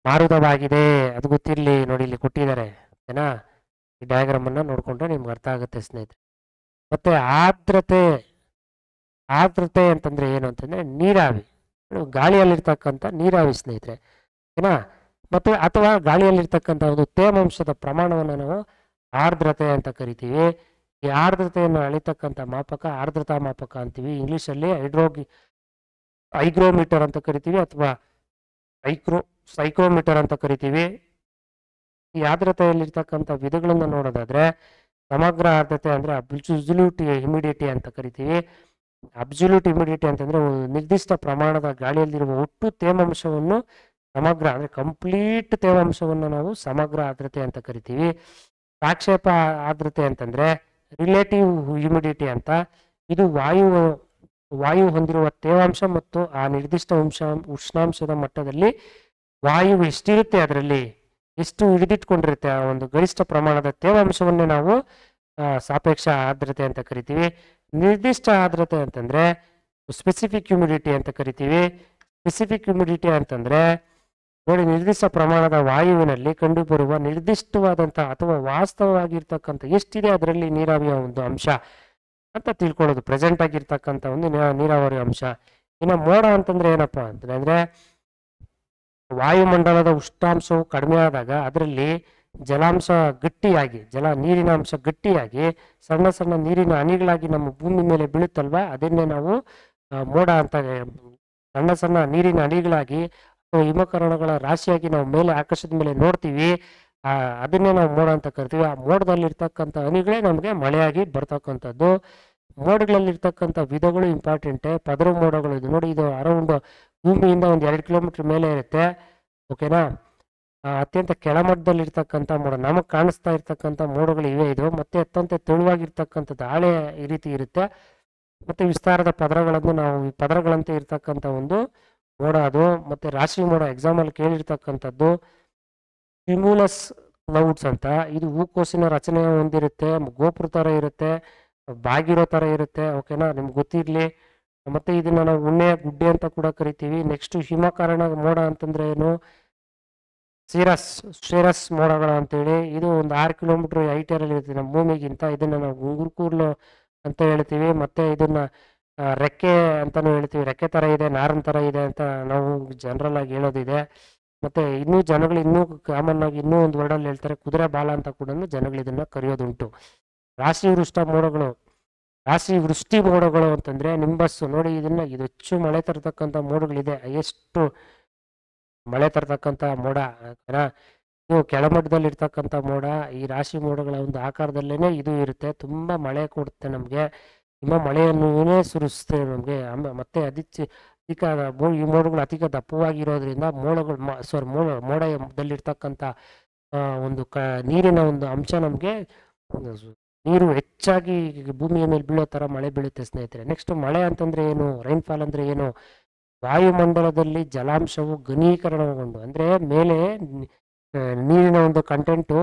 ಮಾರುತವಾಗಿದೆ. ಅದು ಗೊತ್ತಿರಲಿ ನೋಡಿ, ಇಲ್ಲಿ ಕೊಟ್ಟಿದ್ದಾರೆ ಓಕೆನಾ. ಈ ಡಯಾಗ್ರಾಮ್ ಅನ್ನ ನೋಡ್ಕೊಂಡ್ರೆ ನಿಮ್ಗೆ ಅರ್ಥ ಆಗುತ್ತೆ ಸ್ನೇಹಿತರೆ. ಮತ್ತೆ ಆರ್ದ್ರತೆ ಅಂತಂದ್ರೆ ಏನು ಅಂತಂದ್ರೆ ನೀರಾವಿ, ಗಾಳಿಯಲ್ಲಿರ್ತಕ್ಕಂಥ ನೀರಾವಿ ಸ್ನೇಹಿತರೆ ಓಕೆನಾ. ಮತ್ತೆ ಅಥವಾ ಗಾಳಿಯಲ್ಲಿರ್ತಕ್ಕಂಥ ಒಂದು ತೇವಾಂಶದ ಪ್ರಮಾಣವನ್ನು ನಾವು ಆರ್ದ್ರತೆ ಅಂತ ಕರಿತೀವಿ. ಈ ಆರ್ದ್ರತೆಯನ್ನು ಅಳಿತಕ್ಕಂಥ ಮಾಪಕ ಆರ್ದ್ರತಾ ಮಾಪಕ ಅಂತೀವಿ. ಇಂಗ್ಲಿಷಲ್ಲಿ ಹೈಗ್ರೋಮೀಟರ್ ಅಂತ ಕರಿತೀವಿ ಅಥವಾ ಸೈಕ್ರೋಮೀಟರ್ ಅಂತ ಕರಿತೀವಿ. ಈ ಆರ್ದ್ರತೆಯಲ್ಲಿರ್ತಕ್ಕಂಥ ವಿಧಗಳನ್ನು ನೋಡೋದಾದ್ರೆ ಸಮಗ್ರ ಆರ್ದ್ರತೆ ಅಂದ್ರೆ ಅಬ್ಸಲ್ಯೂಟ್ ಹ್ಯುಮಿಡಿಟಿ ಅಂತ ಕರಿತೀವಿ. ಅಬ್ಸಲ್ಯೂಟ್ ಹ್ಯುಮಿಡಿಟಿ ಅಂತಂದ್ರೆ ಒಂದು ನಿರ್ದಿಷ್ಟ ಪ್ರಮಾಣದ ಗಾಳಿಯಲ್ಲಿರುವ ಒಟ್ಟು ತೇವಾಂಶವನ್ನು ಸಮಗ್ರ ಅಂದ್ರೆ ಕಂಪ್ಲೀಟ್ ತೇವಾಂಶವನ್ನು ನಾವು ಸಮಗ್ರ ಆರ್ದ್ರತೆ ಅಂತ ಕರಿತೀವಿ. ಸಾಪೇಕ್ಷ ಆರ್ದ್ರತೆ ಅಂತಂದ್ರೆ ರಿಲೇಟಿವ್ ಹ್ಯುಮಿಡಿಟಿ ಅಂತ. ಇದು ವಾಯು ಹೊಂದಿರುವ ತೇವಾಂಶ ಮತ್ತು ಆ ನಿರ್ದಿಷ್ಟ ಉಷ್ಣಾಂಶದ ಮಟ್ಟದಲ್ಲಿ ವಾಯು ಎಷ್ಟಿರುತ್ತೆ, ಅದರಲ್ಲಿ ಎಷ್ಟು ಹಿಡಿದಿಟ್ಕೊಂಡಿರುತ್ತೆ ಆ ಒಂದು ಗರಿಷ್ಠ ಪ್ರಮಾಣದ ತೇವಾಂಶವನ್ನೇ ನಾವು ಸಾಪೇಕ್ಷ ಆರ್ದ್ರತೆ ಅಂತ ಕರಿತೀವಿ. ನಿರ್ದಿಷ್ಟ ಆರ್ದ್ರತೆ ಅಂತಂದ್ರೆ ಸ್ಪೆಸಿಫಿಕ್ ಹ್ಯುಮಿಡಿಟಿ ಅಂತ ಕರಿತೀವಿ. ಸ್ಪೆಸಿಫಿಕ್ ಹ್ಯುಮಿಡಿಟಿ ಅಂತಂದ್ರೆ ನೋಡಿ, ನಿರ್ದಿಷ್ಟ ಪ್ರಮಾಣದ ವಾಯುವಿನಲ್ಲಿ ಕಂಡುಬರುವ ನಿರ್ದಿಷ್ಟವಾದಂತಹ ಅಥವಾ ವಾಸ್ತವವಾಗಿರ್ತಕ್ಕಂಥ ಎಷ್ಟಿದೆ ಅದರಲ್ಲಿ ನೀರಾವಿಯ ಒಂದು ಅಂಶ ಅಂತ ತಿಳ್ಕೊಳ್ಳೋದು, ಪ್ರೆಸೆಂಟ್ ಆಗಿರ್ತಕ್ಕಂಥ ಒಂದು ನೀರಾವರಿ ಅಂಶ. ಇನ್ನು ಮೋಡ ಅಂತಂದ್ರೆ ಏನಪ್ಪಾ ಅಂತಂದ್ರೆ ವಾಯುಮಂಡಲದ ಉಷ್ಣಾಂಶವು ಕಡಿಮೆ ಆದಾಗ ಅದರಲ್ಲಿ ಜಲಾಂಶ ಗಟ್ಟಿಯಾಗಿ ನೀರಿನ ಅಂಶ ಗಟ್ಟಿಯಾಗಿ ಸಣ್ಣ ಸಣ್ಣ ನೀರಿನ ಹನಿಗಳಾಗಿ ನಮ್ಮ ಭೂಮಿ ಮೇಲೆ ಬೀಳುತ್ತಲ್ವಾ, ಅದನ್ನೇ ನಾವು ಮೋಡ ಅಂತ. ಸಣ್ಣ ಸಣ್ಣ ನೀರಿನ ಹನಿಗಳಾಗಿ ಅಥವಾ ಹಿಮಕರಣಗಳ ರಾಶಿಯಾಗಿ ನಾವು ಮೇಲೆ ಆಕಾಶದ ಮೇಲೆ ನೋಡ್ತೀವಿ, ಅದನ್ನೇ ನಾವು ಮೋಡ ಅಂತ ಕರಿತೀವಿ. ಆ ಮೋಡದಲ್ಲಿರ್ತಕ್ಕಂಥ ಹನಿಗಳೇ ನಮಗೆ ಮಳೆಯಾಗಿ ಬರ್ತಕ್ಕಂಥದ್ದು. ಮೋಡಗಳಲ್ಲಿರ್ತಕ್ಕಂಥ ವಿಧಗಳು ಇಂಪಾರ್ಟೆಂಟೇ. ಪದರ ಮೋಡಗಳು ಇದು ನೋಡಿ, ಇದು ಅರೌಂಡ್ ಭೂಮಿಯಿಂದ ಒಂದು 2 ಕಿಲೋಮೀಟರ್ ಮೇಲೆ ಇರುತ್ತೆ ಓಕೆನಾ. ಅತ್ಯಂತ ಕೆಳಮಟ್ಟದಲ್ಲಿರ್ತಕ್ಕಂಥ ಮೋಡ ನಮಗೆ ಕಾಣಿಸ್ತಾ ಇರ್ತಕ್ಕಂಥ ಮೋಡಗಳು ಇವೆ ಇದು. ಮತ್ತೆ ಅತ್ಯಂತ ತೆಳುವಾಗಿರ್ತಕ್ಕಂಥದ್ದು ಹಾಳೆ ಈ ರೀತಿ ಇರುತ್ತೆ. ಮತ್ತೆ ವಿಸ್ತಾರದ ಪದರಗಳಂತೆ ಇರ್ತಕ್ಕಂಥ ಒಂದು ಮೋಡ ಅದು. ಮತ್ತೆ ರಾಶಿ ಮೋಡ ಎಕ್ಸಾಮಲ್ಲಿ ಕೇಳಿರ್ತಕ್ಕಂಥದ್ದು ಕ್ಯುಮುಲಸ್ ಕ್ಲೌಡ್ಸ್ ಅಂತ. ಇದು ಹೂಕೋಸಿನ ರಚನೆ ಹೊಂದಿರುತ್ತೆ, ಗೋಪುರ ತರ ಇರುತ್ತೆ, ಬಾಗಿರೋ ತರ ಇರುತ್ತೆ ಓಕೆನಾ, ನಿಮ್ಗೆ ಗೊತ್ತಿರ್ಲಿ. ಮತ್ತೆ ಇದನ್ನ ನಾವು ಉಣ್ಣೆಯ ಗುಡ್ಡೆ ಅಂತ ಕೂಡ ಕರಿತೀವಿ. ನೆಕ್ಸ್ಟ್ ಹಿಮಕರಣ ಮೋಡ ಅಂತಂದ್ರೆ ಏನು, ಸಿರಸ್ ಮೋಡಗಳು ಅಂತೇಳಿ. ಇದು ಒಂದು 6 ಕಿಲೋಮೀಟರ್ ಹೈಟರಲ್ಲಿ ಇರುತ್ತೆ ನಮ್ಮ ಭೂಮಿಗಿಂತ. ಇದನ್ನ ನಾವು ಗುಂಗುರ್ಕೂರ್ಲು ಅಂತ ಹೇಳ್ತೀವಿ. ಮತ್ತೆ ಇದನ್ನ ರೆಕ್ಕೆ ಅಂತಾನು ಹೇಳ್ತೀವಿ. ರೆಕ್ಕೆ ತರ ಇದೆ, ನಾರಿನ ತರ ಇದೆ ಅಂತ ನಾವು ಜನರಲ್ ಆಗಿ ಹೇಳೋದಿದೆ. ಮತ್ತೆ ಜನಗಳು ಇನ್ನೂ ಕಾಮನ್ ಆಗಿ ಇನ್ನೂ ಒಂದು ವರ್ಡಲ್ಲಿ ಹೇಳ್ತಾರೆ, ಕುದುರೆ ಬಾಲ ಅಂತ ಕೂಡ ಜನಗಳು ಇದನ್ನ ಕರೆಯೋದುಂಟು. ರಾಶಿ ವೃಷ್ಟಿ ಮೋಡಗಳು ಅಂತಂದ್ರೆ ನಿಂಬಸ್ ನೋಡಿ, ಇದು ಹೆಚ್ಚು ಮಳೆ ತರತಕ್ಕಂಥ ಮೋಡಗಳಿದೆ, ಎಷ್ಟು ಮಳೆ ತರತಕ್ಕಂಥ ಮೋಡ. ಇದು ಕೆಳಮಟ್ಟದಲ್ಲಿ ಇರ್ತಕ್ಕಂಥ ಮೋಡ. ಈ ರಾಶಿ ಮೋಡಗಳ ಒಂದು ಆಕಾರದಲ್ಲೇನೆ ಇದು ಇರುತ್ತೆ, ತುಂಬಾ ಮಳೆ ಕೊಡುತ್ತೆ ನಮ್ಗೆ, ಮಳೆಯನ್ನೇ ಸುರಿಸುತ್ತೆ ನಮ್ಗೆ. ಮತ್ತೆ ಈ ಮೋಡಗಳು ಅಧಿಕ ದಪ್ಪವಾಗಿರೋದ್ರಿಂದ ಮೋಡದಲ್ಲಿರ್ತಕ್ಕಂಥ ಒಂದು ನೀರಿನ ಒಂದು ಅಂಶ ನಮ್ಗೆ ನೀರು ಹೆಚ್ಚಾಗಿ ಭೂಮಿಯ ಮೇಲೆ ಬೀಳೋ ತರ ಮಳೆ ಬೀಳುತ್ತೆ ಸ್ನೇಹಿತರೆ. ನೆಕ್ಸ್ಟ್ ಮಳೆ ಅಂತಂದ್ರೆ ಏನು, ರೈನ್ಫಾಲ್ ಅಂದ್ರೆ ಏನು, ವಾಯುಮಂಡಲದಲ್ಲಿ ಜಲಾಂಶವು ಘನೀಕರಣಗೊಂಡು ಅಂದ್ರೆ ಮೇಲೆ ನೀರಿನ ಒಂದು ಕಂಟೆಂಟು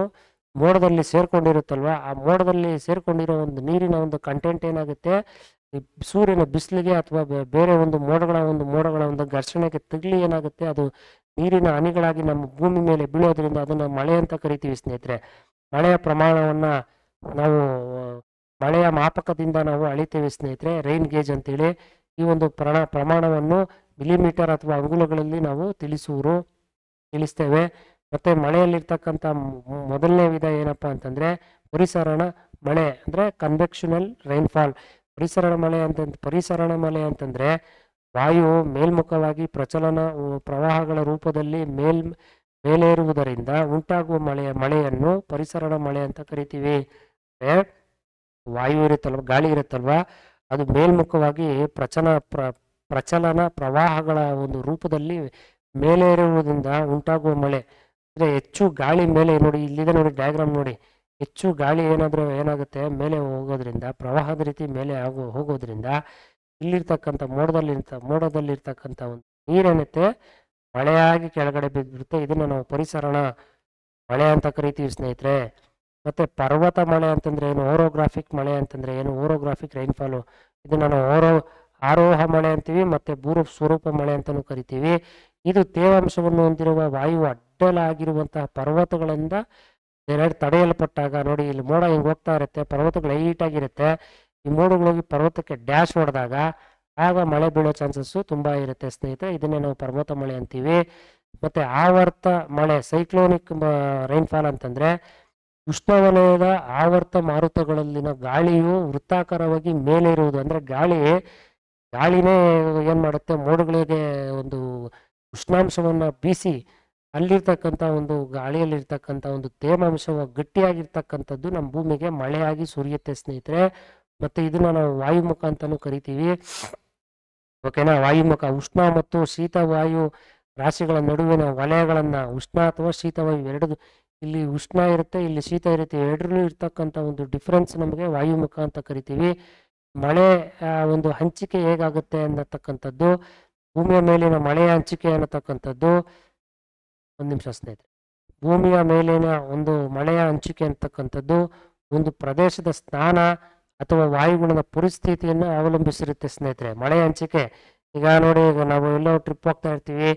ಮೋಡದಲ್ಲಿ ಸೇರ್ಕೊಂಡಿರುತ್ತಲ್ವಾ, ಆ ಮೋಡದಲ್ಲಿ ಸೇರ್ಕೊಂಡಿರೋ ಒಂದು ನೀರಿನ ಒಂದು ಕಂಟೆಂಟ್ ಏನಾಗುತ್ತೆ, ಸೂರ್ಯನ ಬಿಸಿಲಿಗೆ ಅಥವಾ ಬೇರೆ ಒಂದು ಮೋಡಗಳ ಒಂದು ಘರ್ಷಣೆಗೆ ತಗಲಿ ಏನಾಗುತ್ತೆ, ಅದು ನೀರಿನ ಹನಿಗಳಾಗಿ ನಮ್ಮ ಭೂಮಿ ಮೇಲೆ ಬೀಳೋದ್ರಿಂದ ಅದನ್ನ ಮಳೆ ಅಂತ ಕರಿತೀವಿ ಸ್ನೇಹಿತರೆ. ಮಳೆಯ ಪ್ರಮಾಣವನ್ನ ನಾವು ಮಳೆಯ ಮಾಪಕದಿಂದ ನಾವು ಅಳಿತೇವೆ ಸ್ನೇಹಿತರೆ, ರೈನ್ ಗೇಜ್ ಅಂತೇಳಿ. ಈ ಒಂದು ಪ್ರಮಾಣವನ್ನು ಮಿಲಿಮೀಟರ್ ಅಥವಾ ಅಂಗುಲಗಳಲ್ಲಿ ನಾವು ತಿಳಿಸ್ತೇವೆ. ಮತ್ತೆ ಮಳೆಯಲ್ಲಿರ್ತಕ್ಕಂಥ ಮೊದಲನೇ ವಿಧ ಏನಪ್ಪಾ ಅಂತಂದ್ರೆ ಪರಿಸರಣ ಮಳೆ ಅಂದ್ರೆ ಕನ್ವೆಕ್ಷನಲ್ ರೈನ್ಫಾಲ್. ಪರಿಸರಣ ಮಳೆ ಅಂತಂದ್ರೆ ವಾಯು ಮೇಲ್ಮುಖವಾಗಿ ಪ್ರವಾಹಗಳ ರೂಪದಲ್ಲಿ ಮೇಲೇರುವುದರಿಂದ ಉಂಟಾಗುವ ಮಳೆಯನ್ನು ಪರಿಸರಣ ಮಳೆ ಅಂತ ಕರಿತೀವಿ. ವಾಯು ಇರುತ್ತಲ್ವ, ಗಾಳಿ ಇರುತ್ತಲ್ವಾ, ಅದು ಮೇಲ್ಮುಖವಾಗಿ ಪ್ರಚಲನ ಪ್ರವಾಹಗಳ ಒಂದು ರೂಪದಲ್ಲಿ ಮೇಲೇರುವುದರಿಂದ ಉಂಟಾಗುವ ಮಳೆ. ಅಂದ್ರೆ ಹೆಚ್ಚು ಗಾಳಿ ಮೇಲೆ ನೋಡಿ, ಇಲ್ಲಿದೆ ನೋಡಿ ಡಯಾಗ್ರಾಮ್ ನೋಡಿ, ಹೆಚ್ಚು ಗಾಳಿ ಏನಾಗುತ್ತೆ ಮೇಲೆ ಹೋಗೋದ್ರಿಂದ, ಪ್ರವಾಹದ ರೀತಿ ಮೇಲೆ ಹೋಗೋದ್ರಿಂದ ಇಲ್ಲಿರ್ತಕ್ಕಂಥ ಮೋಡದಲ್ಲಿರ್ತಕ್ಕಂಥ ಒಂದು ನೀರೇನೈತೆ ಮಳೆಯಾಗಿ ಕೆಳಗಡೆ ಬಿದ್ದುಬಿಡುತ್ತೆ. ಇದನ್ನು ನಾವು ಪರಿಸರಣ ಮಳೆ ಅಂತ ಕರಿತೀವಿ ಸ್ನೇಹಿತರೆ. ಮತ್ತು ಪರ್ವತ ಮಳೆ ಅಂತಂದರೆ ಏನು, ಓರೋಗ್ರಾಫಿಕ್ ಮಳೆ ಅಂತಂದರೆ ಏನು, ಓರೋಗ್ರಾಫಿಕ್ ರೈನ್ಫಾಲು ಇದನ್ನು ನಾವು ಆರೋಹ ಮಳೆ ಅಂತೀವಿ ಮತ್ತು ಭೂರೂಪ ಸ್ವರೂಪ ಮಳೆ ಅಂತಲೂ ಕರಿತೀವಿ. ಇದು ತೇವಾಂಶವನ್ನು ಹೊಂದಿರುವ ವಾಯು ಅಡ್ಡಲಾಗಿರುವಂತಹ ಪರ್ವತಗಳಿಂದ ತಡೆಯಲ್ಪಟ್ಟಾಗ, ನೋಡಿ ಇಲ್ಲಿ ಮೋಡ ಹಿಂಗೆ ಹೋಗ್ತಾ ಇರುತ್ತೆ, ಪರ್ವತಗಳು ಹೈಟಾಗಿರುತ್ತೆ, ಈ ಮೋಡಗಳೋಗಿ ಪರ್ವತಕ್ಕೆ ಡ್ಯಾಶ್ ಹೊಡೆದಾಗ ಆಗ ಮಳೆ ಬೀಳೋ ಚಾನ್ಸಸ್ಸು ತುಂಬ ಇರುತ್ತೆ ಸ್ನೇಹಿತರೆ. ಇದನ್ನೇ ನಾವು ಪರ್ವತ ಮಳೆ ಅಂತೀವಿ. ಮತ್ತು ಆವರ್ತ ಮಳೆ ಸೈಕ್ಲೋನಿಕ್ ರೈನ್ಫಾಲ್ ಅಂತಂದರೆ ಉಷ್ಣವಲಯದ ಆವರ್ತ ಮಾರುತಗಳಲ್ಲಿನ ಗಾಳಿಯು ವೃತ್ತಾಕಾರವಾಗಿ ಮೇಲೆ ಇರುವುದು. ಅಂದರೆ ಗಾಳಿನೇ ಏನು ಮಾಡುತ್ತೆ, ಮೋಡಗಳಿಗೆ ಒಂದು ಉಷ್ಣಾಂಶವನ್ನು ಬೀಸಿ ಅಲ್ಲಿರ್ತಕ್ಕಂಥ ಒಂದು ಗಾಳಿಯಲ್ಲಿರ್ತಕ್ಕಂಥ ಒಂದು ತೇವಾಂಶ ಗಟ್ಟಿಯಾಗಿರ್ತಕ್ಕಂಥದ್ದು ನಮ್ಮ ಭೂಮಿಗೆ ಮಳೆಯಾಗಿ ಸುರಿಯುತ್ತೆ ಸ್ನೇಹಿತರೆ. ಮತ್ತು ಇದನ್ನು ನಾವು ವಾಯುಮುಖ ಅಂತಲೂ ಕರಿತೀವಿ. ಓಕೆನಾ. ವಾಯುಮುಖ ಉಷ್ಣ ಮತ್ತು ಶೀತವಾಯು ರಾಶಿಗಳ ನಡುವಿನ ವಲಯಗಳನ್ನು, ಉಷ್ಣ ಅಥವಾ ಶೀತವಾಯು ಎರಡು, ಇಲ್ಲಿ ಉಷ್ಣ ಇರುತ್ತೆ, ಇಲ್ಲಿ ಶೀತ ಇರುತ್ತೆ, ಎರಡರಲ್ಲೂ ಇರ್ತಕ್ಕಂಥ ಒಂದು ಡಿಫ್ರೆನ್ಸ್ ನಮಗೆ ವಾಯುಮುಖ ಅಂತ ಕರಿತೀವಿ. ಮಳೆ ಒಂದು ಹಂಚಿಕೆ ಹೇಗಾಗುತ್ತೆ ಅನ್ನತಕ್ಕಂಥದ್ದು, ಭೂಮಿಯ ಮೇಲಿನ ಮಳೆಯ ಹಂಚಿಕೆ ಅನ್ನತಕ್ಕಂಥದ್ದು, ಒಂದು ನಿಮಿಷ ಸ್ನೇಹಿತರೆ, ಭೂಮಿಯ ಮೇಲಿನ ಒಂದು ಮಳೆಯ ಹಂಚಿಕೆ ಅಂತಕ್ಕಂಥದ್ದು ಒಂದು ಪ್ರದೇಶದ ಸ್ಥಾನ ಅಥವಾ ವಾಯುಗುಣದ ಪರಿಸ್ಥಿತಿಯನ್ನು ಅವಲಂಬಿಸಿರುತ್ತೆ ಸ್ನೇಹಿತರೆ. ಮಳೆ ಹಂಚಿಕೆ ಈಗ ನೋಡಿ, ಈಗ ನಾವು ಎಲ್ಲೋ ಟ್ರಿಪ್ ಹೋಗ್ತಾ ಇರ್ತೀವಿ,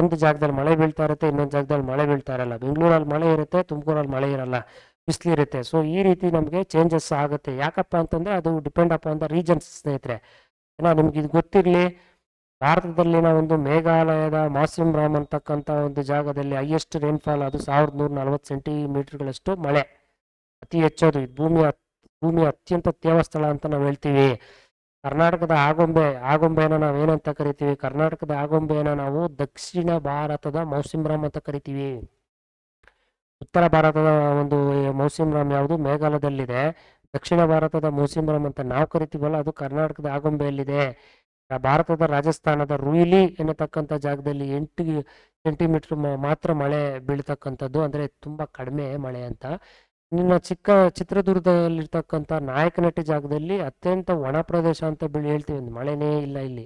ಒಂದು ಜಾಗದಲ್ಲಿ ಮಳೆ ಬೀಳ್ತಾ ಇರುತ್ತೆ, ಇನ್ನೊಂದು ಜಾಗದಲ್ಲಿ ಮಳೆ ಬೀಳ್ತಾ ಇರಲ್ಲ. ಬೆಂಗಳೂರಲ್ಲಿ ಮಳೆ ಇರುತ್ತೆ, ತುಮಕೂರಲ್ಲಿ ಮಳೆ ಇರಲ್ಲ, ಬಿಸಿಲಿರುತ್ತೆ. ಸೊ ಈ ರೀತಿ ನಮಗೆ ಚೇಂಜಸ್ ಆಗುತ್ತೆ. ಯಾಕಪ್ಪ ಅಂತಂದರೆ ಅದು depend upon the regions ಸ್ನೇಹಿತರೆ. ಏನೋ ನಿಮ್ಗೆ ಇದು ಗೊತ್ತಿರಲಿ, ಭಾರತದಲ್ಲಿನ ಒಂದು ಮೇಘಾಲಯದ ಮಾಸಿಮ್ ರಾಮ್ ಅಂತಕ್ಕಂಥ ಒಂದು ಜಾಗದಲ್ಲಿ ಹೈಯೆಸ್ಟ್ ರೈನ್ಫಾಲ್ ಅದು 1140 ಸೆಂಟಿಮೀಟರ್ಗಳಷ್ಟು ಮಳೆ ಅತಿ ಹೆಚ್ಚೋದು. ಇದು ಭೂಮಿಯ ಅತ್ಯಂತ ತೇವ ಸ್ಥಳ ಅಂತ ನಾವು ಹೇಳ್ತೀವಿ. ಕರ್ನಾಟಕದ ಆಗೊಂಬೆನ ನಾವು ಏನಂತ ಕರಿತೀವಿ, ಕರ್ನಾಟಕದ ಆಗೊಂಬೆನ ನಾವು ದಕ್ಷಿಣ ಭಾರತದ ಮೌಸಿಮ್ ರಾಮ್ ಅಂತ ಕರಿತೀವಿ. ಉತ್ತರ ಭಾರತದ ಒಂದು ಮೌಸಿಮ್ ರಾಮ್ ಯಾವುದು ಮೇಘಾಲಯದಲ್ಲಿದೆ, ದಕ್ಷಿಣ ಭಾರತದ ಮೌಸಿಮ್ ರಾಮ್ ಅಂತ ನಾವು ಕರಿತೀವಲ್ಲ ಅದು ಕರ್ನಾಟಕದ ಆಗೊಂಬೆಯಲ್ಲಿದೆ. ಭಾರತದ ರಾಜಸ್ಥಾನದ ರುಯಿಲಿ ಎನ್ನತಕ್ಕಂಥ ಜಾಗದಲ್ಲಿ 8 ಸೆಂಟಿಮೀಟರ್ ಮಾತ್ರ ಮಳೆ ಬೀಳ್ತಕ್ಕಂಥದ್ದು, ಅಂದರೆ ತುಂಬ ಕಡಿಮೆ ಮಳೆ ಅಂತ. ಇನ್ನು ಚಿತ್ರದುರ್ಗದಲ್ಲಿರ್ತಕ್ಕಂಥ ನಾಯಕನಹಟ್ಟಿ ಜಾಗದಲ್ಲಿ ಅತ್ಯಂತ ಒಣ ಪ್ರದೇಶ ಅಂತ ಹೇಳ್ತೀವಿ, ಮಳೆನೇ ಇಲ್ಲ ಇಲ್ಲಿ,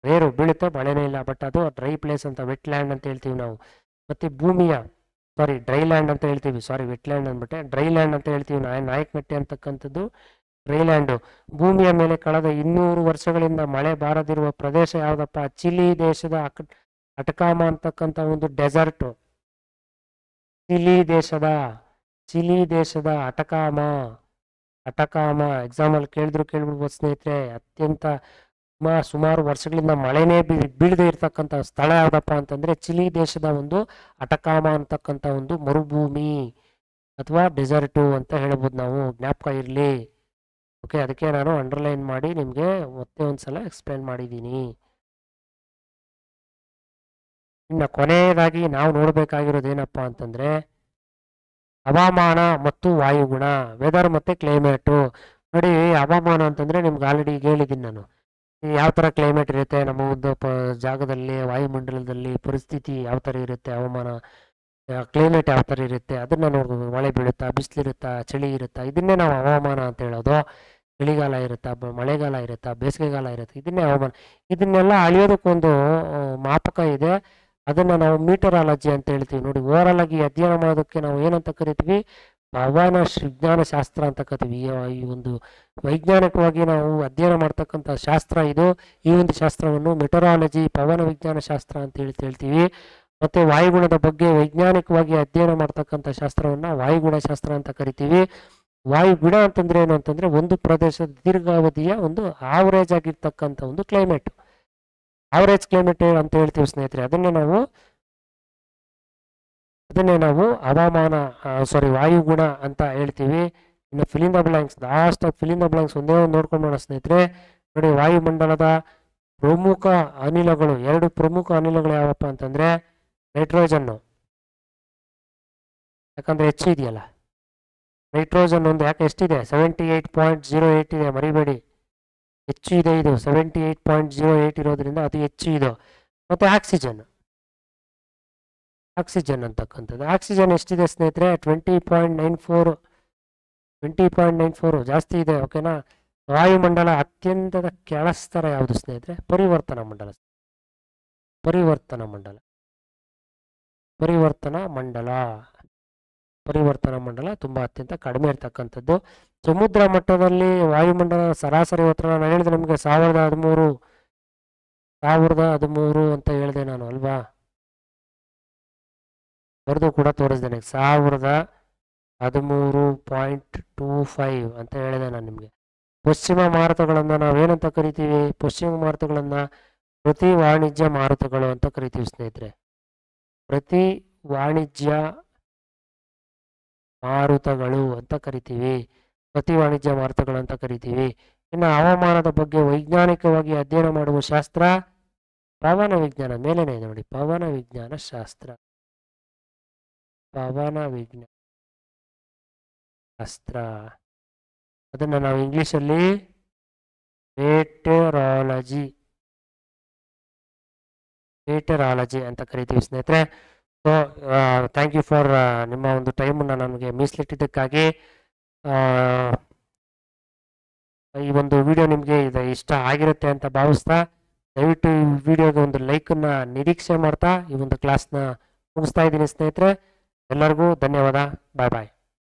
ರೇರು ಬೀಳುತ್ತೆ, ಮಳೆನೇ ಇಲ್ಲ, ಬಟ್ ಅದು ಡ್ರೈ ಪ್ಲೇಸ್ ಅಂತ, ವೆಟ್ ಲ್ಯಾಂಡ್ ಅಂತ ಹೇಳ್ತೀವಿ ನಾವು. ಮತ್ತು ಡ್ರೈ ಲ್ಯಾಂಡ್ ಅಂತ ಹೇಳ್ತೀವಿ, ವೆಟ್ ಲ್ಯಾಂಡ್ ಅಂದ್ಬಿಟ್ಟೆ, ಡ್ರೈ ಲ್ಯಾಂಡ್ ಅಂತ ಹೇಳ್ತೀವಿ. ನಾಯಕನಹಟ್ಟಿ ಅಂತಕ್ಕಂಥದ್ದು ಡ್ರೈ ಲ್ಯಾಂಡು. ಭೂಮಿಯ ಮೇಲೆ ಕಳೆದ 200 ವರ್ಷಗಳಿಂದ ಮಳೆ ಬಾರದಿರುವ ಪ್ರದೇಶ ಯಾವುದಪ್ಪ, ಚಿಲಿ ದೇಶದ ಅಟಕಾಮ ಅಂತಕ್ಕಂಥ ಒಂದು ಡೆಸರ್ಟು, ಚಿಲಿ ದೇಶದ ಅಟಕಾಮ ಎಕ್ಸಾಂಪಲ್ ಕೇಳ್ಬಿಡ್ಬೋದು ಸ್ನೇಹಿತರೆ. ಅತ್ಯಂತ ಸುಮಾರು ವರ್ಷಗಳಿಂದ ಮಳೆನೇ ಬೀಳದೆ ಇರ್ತಕ್ಕಂಥ ಸ್ಥಳ ಯಾವುದಪ್ಪ ಅಂತಂದರೆ ಚಿಲಿ ದೇಶದ ಒಂದು ಅಟಕಾಮ ಅಂತಕ್ಕಂಥ ಒಂದು ಮರುಭೂಮಿ ಅಥವಾ ಡೆಸರ್ಟು ಅಂತ ಹೇಳ್ಬೋದು ನಾವು, ಜ್ಞಾಪಕ ಇರಲಿ. ಓಕೆ, ಅದಕ್ಕೆ ನಾನು ಅಂಡರ್ಲೈನ್ ಮಾಡಿ ನಿಮಗೆ ಮತ್ತೆ ಒಂದ್ಸಲ ಎಕ್ಸ್ಪ್ಲೇನ್ ಮಾಡಿದ್ದೀನಿ. ಇನ್ನು ಕೊನೆಯದಾಗಿ ನಾವು ನೋಡಬೇಕಾಗಿರೋದು ಏನಪ್ಪ ಅಂತಂದರೆ ಹವಾಮಾನ ಮತ್ತು ವಾಯುಗುಣ, ವೆದರ್ ಮತ್ತು ಕ್ಲೈಮೇಟು. ನೋಡಿ, ಹವಾಮಾನ ಅಂತಂದರೆ ನಿಮ್ಗೆ ಆಲ್ರೆಡಿ ಈಗ ಹೇಳಿದ್ದೀನಿ ನಾನು, ಯಾವ ಥರ ಕ್ಲೈಮೇಟ್ ಇರುತ್ತೆ ನಮ್ಮ ಒಂದು ಜಾಗದಲ್ಲಿ, ವಾಯುಮಂಡಲದಲ್ಲಿ ಪರಿಸ್ಥಿತಿ ಯಾವ ಥರ ಇರುತ್ತೆ, ಹವಾಮಾನ ಕ್ಲೈಮೇಟ್ ಯಾವ ಥರ ಇರುತ್ತೆ ಅದನ್ನು ನೋಡ್ಬೋದು. ಮಳೆ ಬೀಳುತ್ತಾ, ಬಿಸಿಲಿರುತ್ತಾ, ಚಳಿ ಇರುತ್ತಾ, ಇದನ್ನೇ ನಾವು ಹವಾಮಾನ ಅಂತ ಹೇಳೋದು. ಚಳಿಗಾಲ ಇರುತ್ತಾ, ಮಳೆಗಾಲ ಇರುತ್ತಾ, ಬೇಸಿಗೆಗಾಲ ಇರುತ್ತೆ, ಇದನ್ನೇ ಹವಾಮಾನ. ಇದನ್ನೆಲ್ಲ ಅಳಿಯೋದಕ್ಕೊಂದು ಮಾಪಕ ಇದೆ, ಅದನ್ನು ನಾವು ಮೀಟರಾಲಜಿ ಅಂತ ಹೇಳ್ತೀವಿ. ನೋಡಿ, ಓವರಾಲ್ ಆಗಿ ಅಧ್ಯಯನ ಮಾಡೋದಕ್ಕೆ ನಾವು ಏನಂತ ಕರಿತೀವಿ, ಪವನ ವಿಜ್ಞಾನ ಶಾಸ್ತ್ರ ಅಂತ ಕರಿತೀವಿ. ಈ ಒಂದು ವೈಜ್ಞಾನಿಕವಾಗಿ ನಾವು ಅಧ್ಯಯನ ಮಾಡ್ತಕ್ಕಂಥ ಶಾಸ್ತ್ರ ಇದು. ಈ ಒಂದು ಶಾಸ್ತ್ರವನ್ನು ಮೆಟರಾಲಜಿ, ಪವನ ವಿಜ್ಞಾನ ಶಾಸ್ತ್ರ ಅಂತ ಹೇಳ್ತೀವಿ. ಮತ್ತು ವಾಯುಗುಣದ ಬಗ್ಗೆ ವೈಜ್ಞಾನಿಕವಾಗಿ ಅಧ್ಯಯನ ಮಾಡ್ತಕ್ಕಂಥ ಶಾಸ್ತ್ರವನ್ನು ವಾಯುಗುಣ ಶಾಸ್ತ್ರ ಅಂತ ಕರಿತೀವಿ. ವಾಯುಗುಣ ಅಂತಂದ್ರೆ ಏನು ಅಂತಂದರೆ ಒಂದು ಪ್ರದೇಶದ ದೀರ್ಘಾವಧಿಯ ಒಂದು ಆವರೇಜ್ ಆಗಿರ್ತಕ್ಕಂಥ ಒಂದು ಕ್ಲೈಮೇಟ್, ಆವರೇಜ್ ಕ್ಲೈಮೇಟ್ ಅಂತ ಹೇಳ್ತೀವಿ ಸ್ನೇಹಿತರೆ. ಅದನ್ನೇ ನಾವು ಹವಾಮಾನ ವಾಯುಗುಣ ಅಂತ ಹೇಳ್ತೀವಿ. ಇನ್ನು fill in the blanks, last fill in the blanks ಒಂದೇ ಒಂದು ನೋಡ್ಕೊಂಡೋಣ ಸ್ನೇಹಿತರೆ. ನೋಡಿ, ವಾಯುಮಂಡಲದ ಪ್ರಮುಖ ಅನಿಲಗಳು, 2 ಪ್ರಮುಖ ಅನಿಲಗಳು ಯಾವಪ್ಪ ಅಂತಂದರೆ ನೈಟ್ರೋಜನ್ನು, ಯಾಕಂದರೆ ಹೆಚ್ಚು ಇದೆಯಲ್ಲ ನೈಟ್ರೋಜನ್ ಒಂದು, ಯಾಕೆ ಎಷ್ಟಿದೆ 78.08 ಇದೆ, ಮರಿಬೇಡಿ, ಹೆಚ್ಚು ಇದೆ ಇದು, 78.08 ಇರೋದ್ರಿಂದ ಅದು ಹೆಚ್ಚು ಇದು. ಮತ್ತು ಆಕ್ಸಿಜನ್ ಅಂತಕ್ಕಂಥದ್ದು, ಆಕ್ಸಿಜನ್ ಎಷ್ಟಿದೆ ಸ್ನೇಹಿತರೆ 20.94 ಜಾಸ್ತಿ ಇದೆ. ಓಕೆನಾ. ವಾಯುಮಂಡಲ ಅತ್ಯಂತದ ಕೆಳಸ್ತರ ಯಾವುದು ಸ್ನೇಹಿತರೆ, ಪರಿವರ್ತನಾ ಮಂಡಲ. ಪರಿವರ್ತನ ಮಂಡಲ. ಪರಿವರ್ತನಾ ಮಂಡಲ ಪರಿವರ್ತನಾ ಮಂಡಲ ತುಂಬ ಅತ್ಯಂತ ಕಡಿಮೆ ಇರ್ತಕ್ಕಂಥದ್ದು. ಸಮುದ್ರ ಮಟ್ಟದಲ್ಲಿ ವಾಯುಮಂಡಲದ ಸರಾಸರಿ ಒತ್ತಡ ನಾನು ಹೇಳಿದೆ ನಿಮಗೆ 1013 ಅಂತ ಹೇಳಿದೆ ನಾನು ಅಲ್ವಾ, ಬರೆದು ಕೂಡ ತೋರಿಸಿದ್ದೇನೆ. 1013.25 ಅಂತ ಹೇಳಿದೆ ನಾನು ನಿಮಗೆ. ಪಶ್ಚಿಮ ಮಾರುತಗಳನ್ನು ನಾವೇನಂತ ಕರಿತೀವಿ? ಪಶ್ಚಿಮ ಮಾರುತಗಳನ್ನು ಪ್ರತಿ ವಾಣಿಜ್ಯ ಮಾರುತಗಳು ಅಂತ ಕರಿತೀವಿ ಸ್ನೇಹಿತರೆ. ಪ್ರತಿ ವಾಣಿಜ್ಯ ಮಾರುತಗಳು ಅಂತ ಕರಿತೀವಿ. ಪ್ರತಿ ವಾಣಿಜ್ಯ ಮಾರುತಗಳು ಅಂತ ಕರಿತೀವಿ. ಇನ್ನು ಹವಾಮಾನದ ಬಗ್ಗೆ ವೈಜ್ಞಾನಿಕವಾಗಿ ಅಧ್ಯಯನ ಮಾಡುವ ಶಾಸ್ತ್ರ ಪವನ ವಿಜ್ಞಾನ. ಮೇಲೇನೆ ಇದೆ ನೋಡಿ, ಪವನ ವಿಜ್ಞಾನ ಶಾಸ್ತ್ರ. ಪವನ ವಿಜ್ಞಾನ ಶಾಸ್ತ್ರ ಅದನ್ನು ನಾವು ಇಂಗ್ಲಿಷಲ್ಲಿ ಮೆಟೆರಾಲಜಿ ಅಂತ ಕರಿತೀವಿ ಸ್ನೇಹಿತರೆ. ಸೊ ಥ್ಯಾಂಕ್ ಯು ಫಾರ್ ನಿಮ್ಮ ಒಂದು ಟೈಮನ್ನು ನನಗೆ ಮೀಸಲಿಟ್ಟಿದ್ದಕ್ಕಾಗಿ. ಈ ಒಂದು ವಿಡಿಯೋ ನಿಮಗೆ ಇದು ಇಷ್ಟ ಆಗಿರುತ್ತೆ ಅಂತ ಭಾವಿಸ್ತಾ, ದಯವಿಟ್ಟು ಈ ವಿಡಿಯೋಗೆ ಒಂದು ಲೈಕನ್ನು ನಿರೀಕ್ಷೆ ಮಾಡ್ತಾ ಈ ಒಂದು ಕ್ಲಾಸ್ನ ಮುಗಿಸ್ತಾ ಇದ್ದೀನಿ ಸ್ನೇಹಿತರೆ. ಎಲ್ಲರಿಗೂ ಧನ್ಯವಾದ. ಬಾಯ್ ಬಾಯ್.